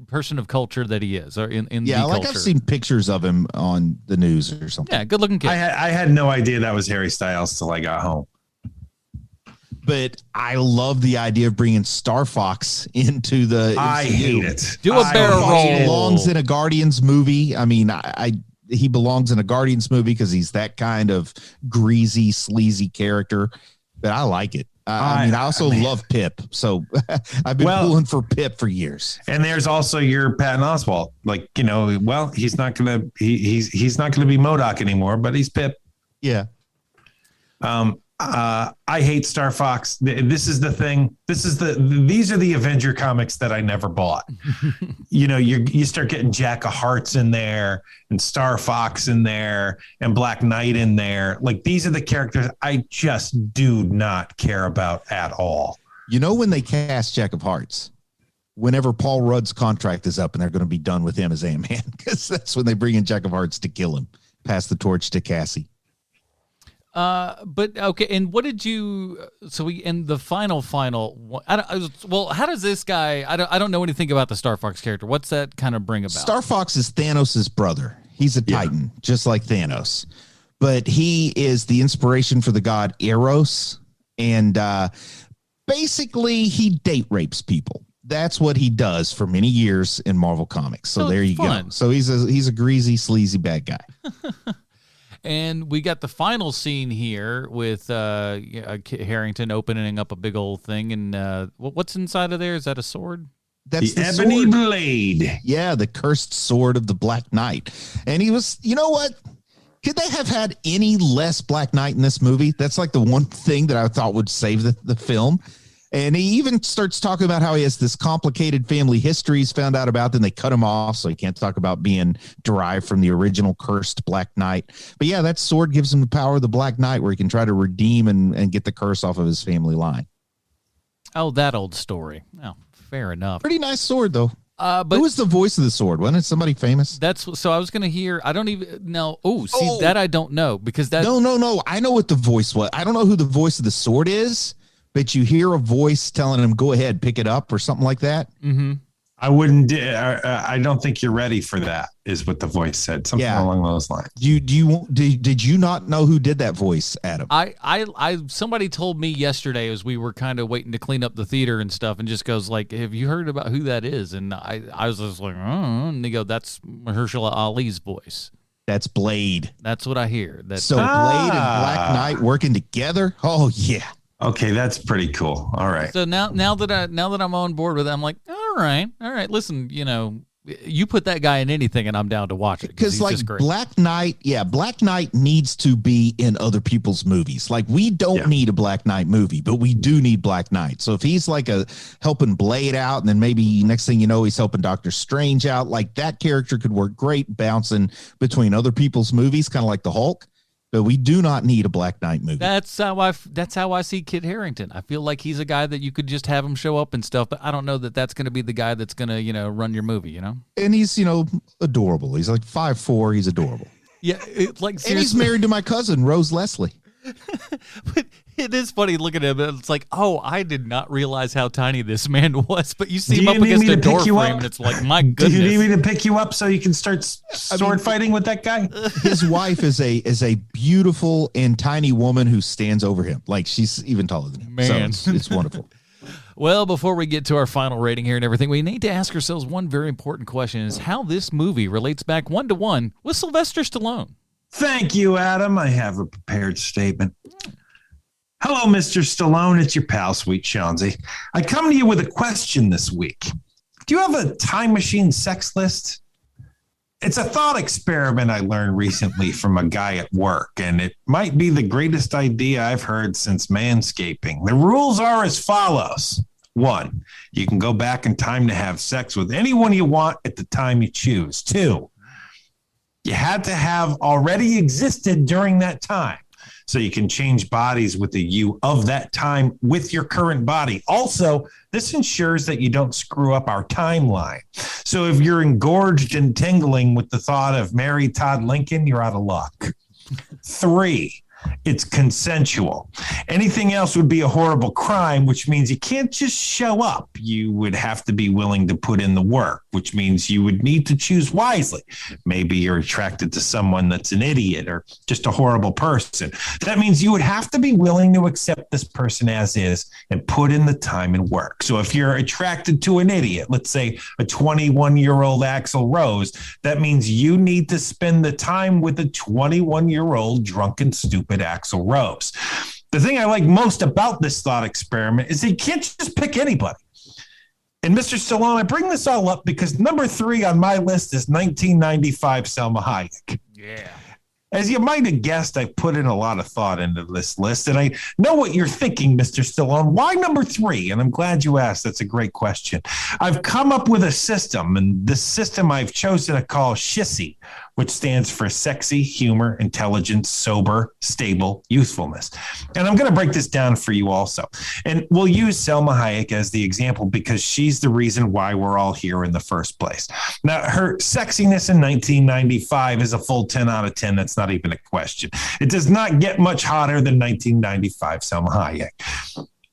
person of culture that he is, or in the culture. I've seen pictures of him on the news or something. Yeah, good looking kid. I had no idea that was Harry Styles till I got home. But I love the idea of bringing Star Fox into the MCU. I hate it. Do a barrel roll. He belongs in a Guardians movie. I mean, he belongs in a Guardians movie because he's that kind of greasy, sleazy character. But I like it. I also love Pip, so I've been pulling for Pip for years. And there's also your Patton Oswalt. Like, you know, well, he's not gonna be MODOK anymore, but he's Pip. Yeah. I hate Star Fox. This is the thing. These are the Avenger comics that I never bought. You start getting Jack of Hearts in there and Star Fox in there and Black Knight in there. Like, these are the characters I just do not care about at all. When they cast Jack of Hearts, whenever Paul Rudd's contract is up and they're going to be done with him as Ant-Man, because that's when they bring in Jack of Hearts to kill him, pass the torch to Cassie. But okay, and what did you? So we in the final. How does this guy? I don't know anything about the Star Fox character. What's that kind of bring about? Star Fox is Thanos' brother. He's a Titan, just like Thanos, but he is the inspiration for the god Eros, and basically he date rapes people. That's what he does for many years in Marvel Comics. So there you go. So he's a greasy, sleazy bad guy. And we got the final scene here with Kit Harington opening up a big old thing. And what's inside of there? Is that a sword? That's the ebony sword. Blade. Yeah, the cursed sword of the Black Knight. And he was, you know what? Could they have had any less Black Knight in this movie? That's like the one thing that I thought would save the film. And he even starts talking about how he has this complicated family history he's found out about. Then they cut him off, so he can't talk about being derived from the original cursed Black Knight. But yeah, that sword gives him the power of the Black Knight, where he can try to redeem and get the curse off of his family line. Oh, that old story. Oh, fair enough. Pretty nice sword, though. But who was the voice of the sword? Wasn't it somebody famous? So I was going to hear. I don't even know. That I don't know, because that. No. I know what the voice was. I don't know who the voice of the sword is. But you hear a voice telling him, go ahead, pick it up or something like that. Mm-hmm. I wouldn't. I don't think you're ready for that, is what the voice said. Something along those lines. Did you not know who did that voice, Adam? Somebody told me yesterday as we were kind of waiting to clean up the theater and stuff, and just goes like, have you heard about who that is? And I was just like, oh, and they go, that's Mahershala Ali's voice. That's Blade. That's what I hear. Blade and Black Knight working together. Oh yeah. Okay, that's pretty cool. All right. So now that I'm on board with it, I'm like, all right. Listen, you put that guy in anything, and I'm down to watch it. Because like Black Knight needs to be in other people's movies. Like, we don't need a Black Knight movie, but we do need Black Knight. So if he's like helping Blade out, and then maybe next thing you know, he's helping Doctor Strange out, like that character could work great bouncing between other people's movies, kind of like the Hulk. But we do not need a Black Knight movie. That's how I see Kit Harington. I feel like he's a guy that you could just have him show up and stuff, but I don't know that that's going to be the guy that's going to, run your movie, And he's, adorable. He's like 5'4". He's adorable. Yeah, and he's married to my cousin, Rose Leslie. But it is funny looking at him. It's like, oh, I did not realize how tiny this man was. But you see him up against a door frame, and it's like, my goodness. Do you need me to pick you up so you can start sword fighting with that guy? His wife is a beautiful and tiny woman who stands over him. Like, she's even taller than him. Man. So it's wonderful. Well, before we get to our final rating here and everything, we need to ask ourselves one very important question: is how this movie relates back 1-to-1 with Sylvester Stallone. Thank you, Adam. I have a prepared statement. Hello, Mr. Stallone. It's your pal, Sweet Chauncey. I come to you with a question this week. Do you have a time machine sex list? It's a thought experiment I learned recently from a guy at work, and it might be the greatest idea I've heard since manscaping. The rules are as follows. 1, you can go back in time to have sex with anyone you want at the time you choose. 2, you had to have already existed during that time, so you can change bodies with the you of that time with your current body. Also, this ensures that you don't screw up our timeline. So if you're engorged and tingling with the thought of Mary Todd Lincoln, you're out of luck. 3, it's consensual. Anything else would be a horrible crime, which means you can't just show up. You would have to be willing to put in the work, which means you would need to choose wisely. Maybe you're attracted to someone that's an idiot or just a horrible person. That means you would have to be willing to accept this person as is and put in the time and work. So if you're attracted to an idiot, let's say a 21-year-old Axl Rose, that means you need to spend the time with a 21-year-old drunken, stupid Axl Rose. The thing I like most about this thought experiment is that you can't just pick anybody. And Mr. Stallone, I bring this all up because number 3 on my list is 1995 Salma Hayek. Yeah. As you might have guessed, I put in a lot of thought into this list, and I know what you're thinking, Mr. Stallone. Why number 3? And I'm glad you asked. That's a great question. I've come up with a system, and this system I've chosen to call SHISSY, which stands for sexy, humor, intelligence, sober, stable, youthfulness. And I'm going to break this down for you also. And we'll use Selma Hayek as the example because she's the reason why we're all here in the first place. Now, her sexiness in 1995 is a full 10 out of 10. That's not even a question. It does not get much hotter than 1995 Selma Hayek.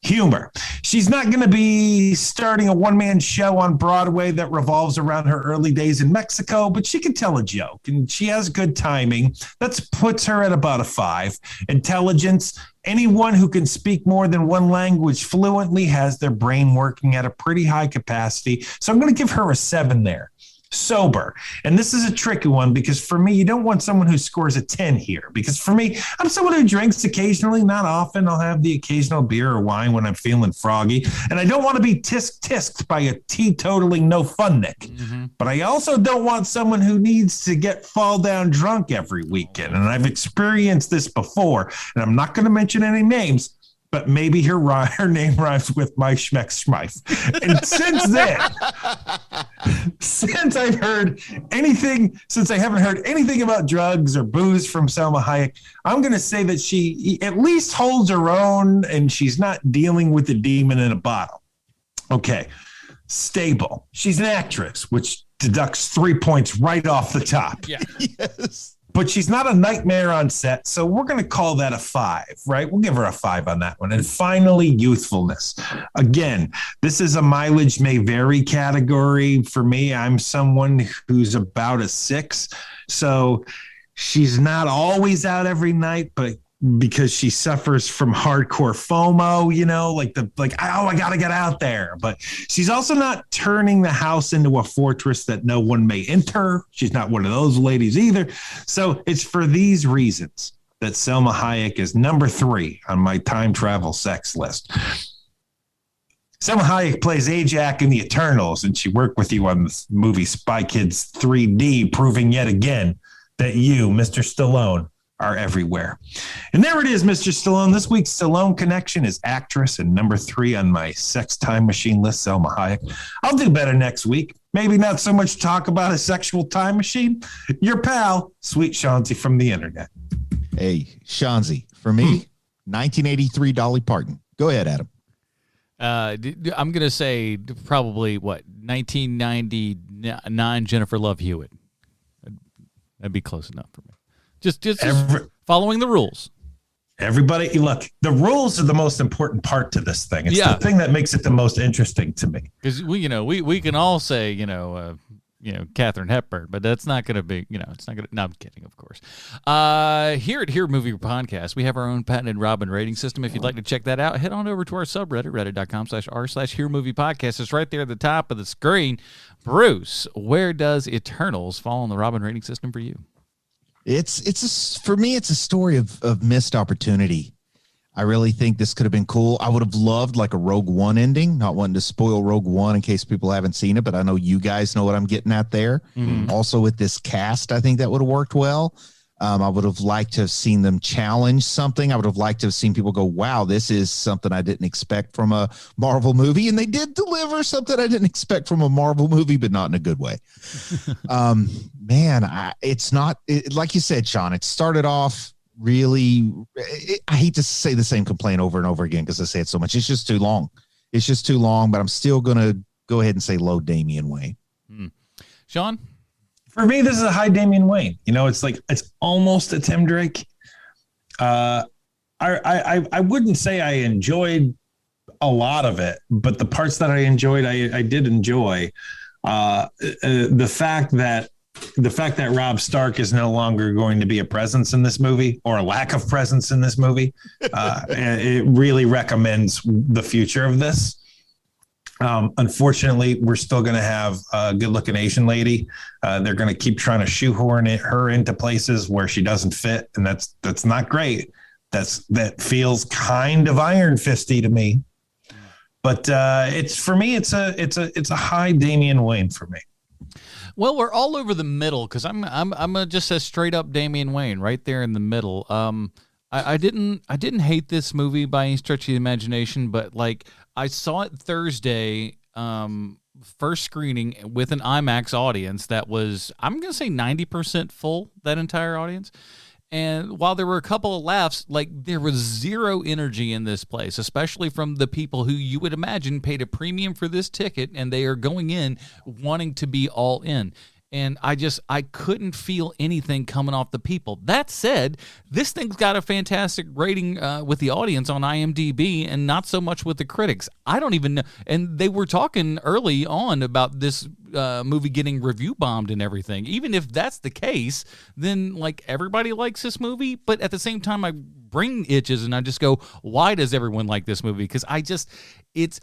Humor. She's not going to be starting a one-man show on Broadway that revolves around her early days in Mexico, but she can tell a joke, and she has good timing. That puts her at about a 5. Intelligence. Anyone who can speak more than one language fluently has their brain working at a pretty high capacity. So I'm going to give her a 7 there. Sober. And this is a tricky one because for me, you don't want someone who scores a 10 here because for me, I'm someone who drinks occasionally, not often. I'll have the occasional beer or wine when I'm feeling froggy. And I don't want to be tisk-tisked by a teetotaling no fun Nick. Mm-hmm. But I also don't want someone who needs to get fall down drunk every weekend. And I've experienced this before, and I'm not going to mention any names, but maybe her name rhymes with my schmeck schmeif. And since then, since I haven't heard anything about drugs or booze from Selma Hayek, I'm going to say that she at least holds her own and she's not dealing with the demon in a bottle. Okay. Stable. She's an actress, which deducts 3 points right off the top. Yeah. Yes. But she's not a nightmare on set, so we're going to call that a 5, right? We'll give her a 5 on that one. And finally, youthfulness. Again, this is a mileage may vary category. For me, I'm someone who's about a 6. So she's not always out every night, but because she suffers from hardcore FOMO, you know, I got to get out there. But she's also not turning the house into a fortress that no one may enter. She's not one of those ladies either. So it's for these reasons that Selma Hayek is number 3 on my time travel sex list. Selma Hayek plays Ajak in The Eternals, and she worked with you on the movie Spy Kids 3D, proving yet again that you, Mr. Stallone, are everywhere. And there it is, Mr. Stallone. This week's Stallone connection is actress and number 3 on my sex time machine list, Selma Hayek. I'll do better next week. Maybe not so much talk about a sexual time machine. Your pal, Sweet Chauncey from the internet. Hey, Chauncey, for me, 1983 Dolly Parton. Go ahead, Adam. I'm going to say probably, 1999 Jennifer Love Hewitt. That'd be close enough for me. Just following the rules. Everybody, look, the rules are the most important part to this thing. It's the thing that makes it the most interesting to me. Because we can all say, Katharine Hepburn, but that's not going to be, it's not going to, no, I'm kidding, of course. Here at Here Movie Podcast, we have our own patented Robin rating system. If you'd like to check that out, head on over to our subreddit, reddit.com/r/Here Movie Podcast. It's right there at the top of the screen. Bruce, where does Eternals fall on the Robin rating system for you? For me, it's a story of missed opportunity. I really think this could have been cool. I would have loved like a Rogue One ending, not wanting to spoil Rogue One in case people haven't seen it, but I know you guys know what I'm getting at there. Mm-hmm. Also with this cast, I think that would have worked well. I would have liked to have seen them challenge something. I would have liked to have seen people go, wow, this is something I didn't expect from a Marvel movie. And they did deliver something I didn't expect from a Marvel movie, but not in a good way. It's not like you said, Sean, it started off really, I hate to say the same complaint over and over again because I say it so much. It's just too long. But I'm still going to go ahead and say low Damian Wayne. Sean? For me, this is a high Damian Wayne. It's almost a Tim Drake. I wouldn't say I enjoyed a lot of it, but the parts that I enjoyed, I did enjoy. The fact that Robb Stark is no longer going to be a presence in this movie, or a lack of presence in this movie, it really recommends the future of this. Unfortunately, we're still going to have a good-looking Asian lady. They're going to keep trying to shoehorn her into places where she doesn't fit, and that's not great. That feels kind of Iron Fisty to me. But it's a high Damian Wayne for me. Well, we're all over the middle because I'm just a straight up Damian Wayne right there in the middle. I didn't hate this movie by any stretch of the imagination, but like I saw it Thursday, first screening with an IMAX audience that was, I'm gonna say 90% full, that entire audience. And while there were a couple of laughs, like there was zero energy in this place, especially from the people who you would imagine paid a premium for this ticket and they are going in wanting to be all in. And I couldn't feel anything coming off the people. That said, this thing's got a fantastic rating with the audience on IMDb and not so much with the critics. I don't even know. And they were talking early on about this movie getting review bombed and everything. Even if that's the case, then like everybody likes this movie. But at the same time, my brain itches and I just go, why does everyone like this movie? Because it's...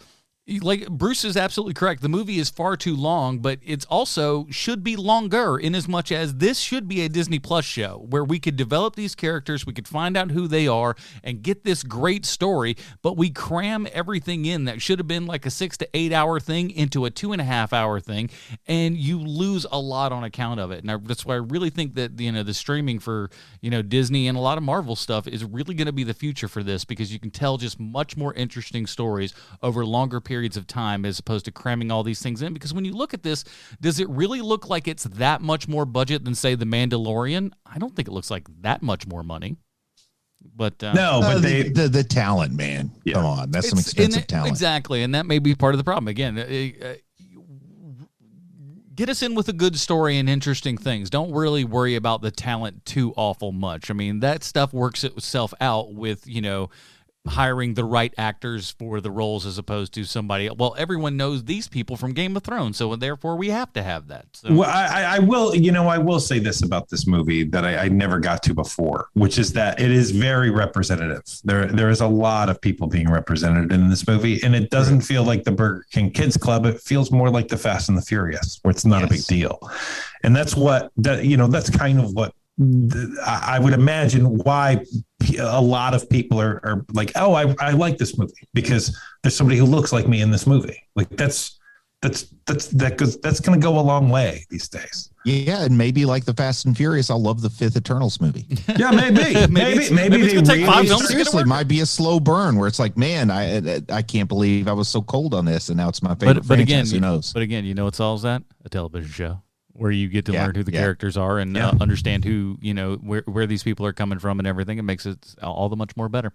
Like Bruce is absolutely correct. The movie is far too long, but it's also should be longer in as much as this should be a Disney Plus show where we could develop these characters, we could find out who they are and get this great story, but we cram everything in that should have been like a 6 to 8 hour thing into a 2.5 hour thing, and you lose a lot on account of it. And that's why I really think that, you know, the streaming for, you know, Disney and a lot of Marvel stuff is really going to be the future for this, because you can tell just much more interesting stories over longer periods of time as opposed to cramming all these things in. Because when you look at this, does it really look like it's that much more budget than, say, The Mandalorian? I don't think it looks like that much more money. But no, but the talent, man. Yeah. Come on, that's some expensive talent. Exactly, and that may be part of the problem. Again, get us in with a good story and interesting things. Don't really worry about the talent too awful much. I mean, that stuff works itself out with, you know, hiring the right actors for the roles as opposed to somebody. Well, everyone knows these people from Game of Thrones, so therefore we have to have that. So. Well, I will say this about this movie that I never got to before, which is that it is very representative. There is a lot of people being represented in this movie, and it doesn't feel like the Burger King Kids Club. It feels more like the Fast and the Furious, where it's not a big deal. And that's that's kind of what I would imagine why a lot of people are like, oh, I like this movie because there's somebody who looks like me in this movie. Like that's going to go a long way these days. Yeah, and maybe like the Fast and Furious, I'll love the fifth Eternals movie. Yeah, maybe it's gonna take 5 films. Seriously, might be a slow burn where it's like, man, I can't believe I was so cold on this, and now it's my favorite. But again, who knows? But again, you know, it's all that a television show where you get to learn who the characters are and understand who, you know, where these people are coming from and everything. It makes it all the much more better.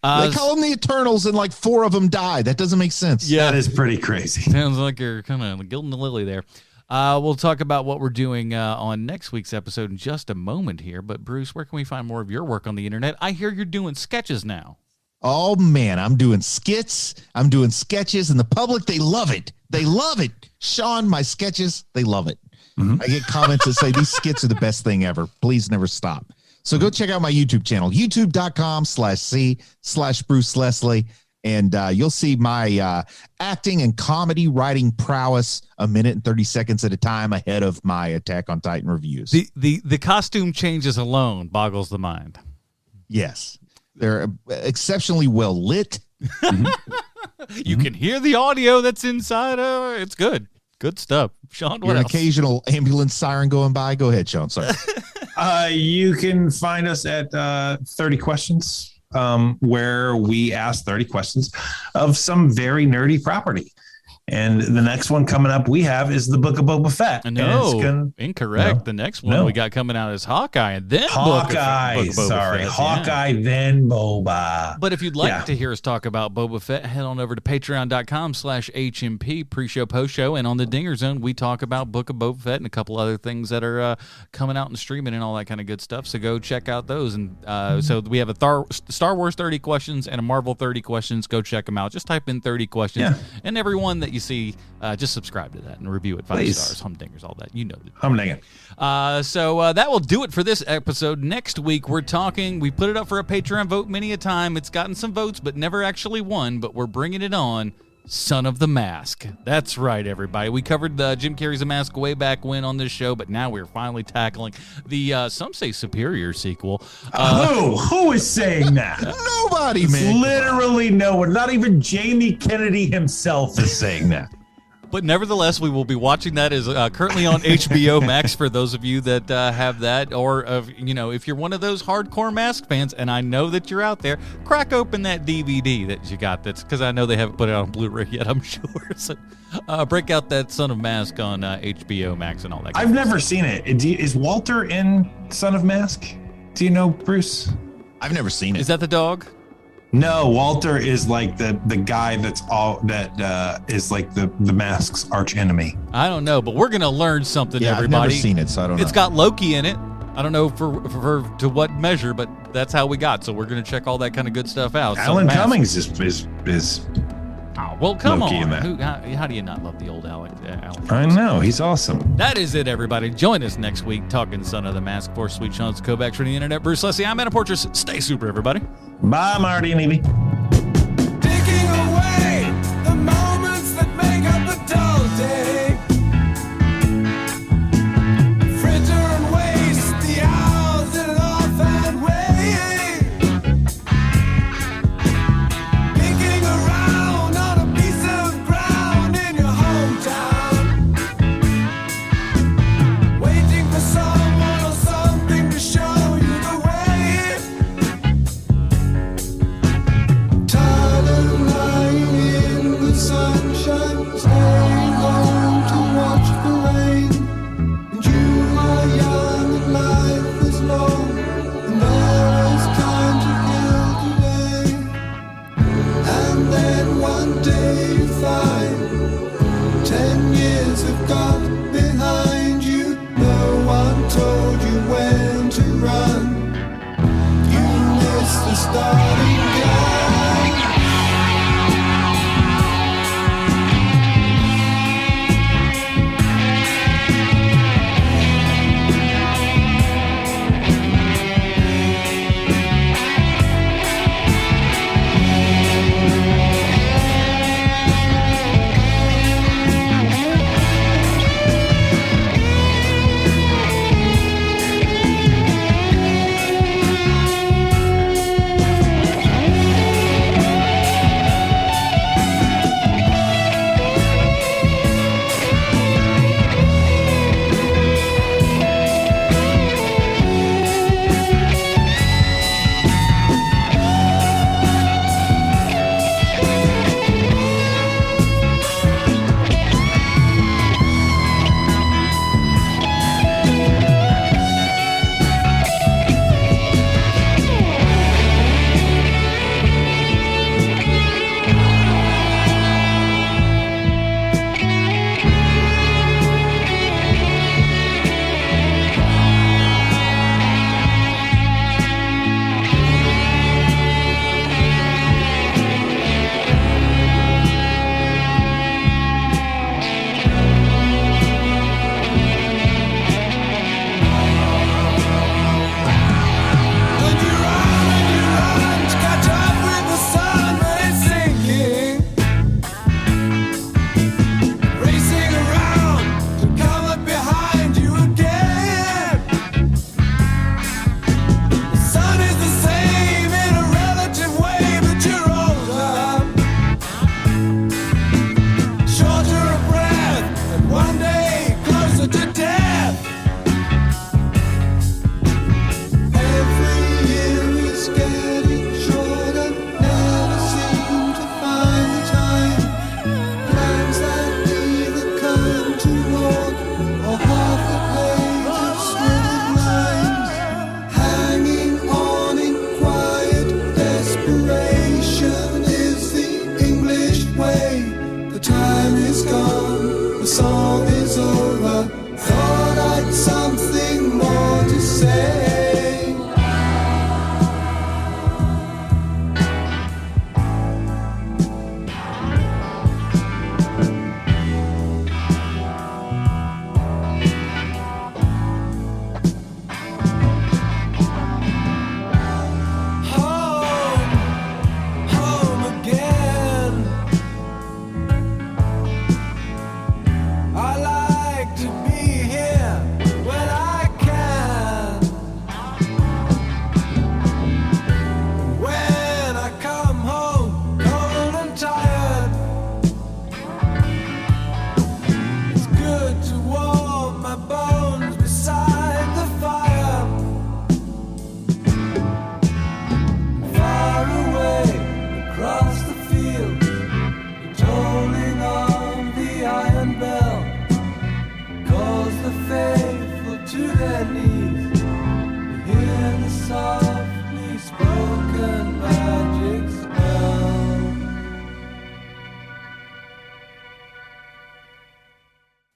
They call them the Eternals and like 4 of them die. That doesn't make sense. Yeah, that is pretty crazy. Sounds like you're kind of gilding the lily there. We'll talk about what we're doing on next week's episode in just a moment here. But Bruce, where can we find more of your work on the internet? I hear you're doing sketches now. Oh man, I'm doing skits. I'm doing sketches, and the public, they love it. They love it. Sean, my sketches, they love it. Mm-hmm. I get comments that say these skits are the best thing ever. Please never stop. So go check out my YouTube channel, youtube.com/C/Bruce Leslie. And you'll see my acting and comedy writing prowess a minute and 30 seconds at a time ahead of my Attack on Titan reviews. The costume changes alone boggles the mind. Yes. They're exceptionally well lit. You can hear the audio that's inside. It's good. Good stuff. Sean, what Your else? Occasional ambulance siren going by. Go ahead, Sean. Sorry. You can find us at 30 Questions, where we ask 30 questions of some very nerdy property. And the next one coming up we have is the Book of Boba Fett. No, incorrect. No, the next one we got coming out is Hawkeye, and then Hawkeye. Fett, Hawkeye, then Boba. But if you'd like to hear us talk about Boba Fett, head on over to patreon.com/HMP pre-show, post-show, and on the Dinger Zone, we talk about Book of Boba Fett and a couple other things that are coming out and streaming and all that kind of good stuff. So go check out those. And so we have a Star Wars 30 questions and a Marvel 30 questions. Go check them out. Just type in 30 questions, and everyone that you see, just subscribe to that and review it 5 stars, humdingers, all that. You know it. Humdinger. So that will do it for this episode. Next week, we put it up for a Patreon vote many a time. It's gotten some votes, but never actually won. But we're bringing it on. Son of the Mask. That's right, everybody. We covered Jim Carrey's The Mask way back when on this show, but now we're finally tackling the, some say, superior sequel. Who is saying that? Nobody, man. Literally no one. Not even Jamie Kennedy himself is saying that. But nevertheless, we will be watching that as currently on HBO Max for those of you that have that, or if you're one of those hardcore Mask fans, and I know that you're out there, crack open that DVD that you got. That's because I know they haven't put it on Blu-ray yet, I'm sure. So break out that Son of Mask on HBO Max and all that. I've never seen it. Is Walter in Son of Mask? Do you know, Bruce? I've never seen it. Is that the dog? No, Walter is like the guy is like the Mask's arch enemy. I don't know, but we're gonna learn something. Yeah, everybody. I've never seen it, so I don't know. It's got Loki in it. I don't know for to what measure, but that's how we got. So we're gonna check all that kind of good stuff out. Alan Cummings is oh, well, come Loki in on. that. How do you not love the old Alan? I know, he's awesome. That is it, everybody. Join us next week talking Son of the Mask for Sweet Sean's Kovacs from the internet. Bruce Leslie, I'm Anna Portress. Stay super, everybody. Bye, Marty and Evie. Taking away the moments that make up the dull day. Fritter and waste the hours in an offhand way. Picking around on a piece of ground in your hometown. Waiting for someone or something to show you the way. Tired of lying in the sunshine, staying home to watch the rain. And you are young and life is long, and there is time to kill today. And then one day you find 10 years have gone behind you. No one told you when to run. You missed the starting gun. I like to be here when I candies. You hear the softly spoken magic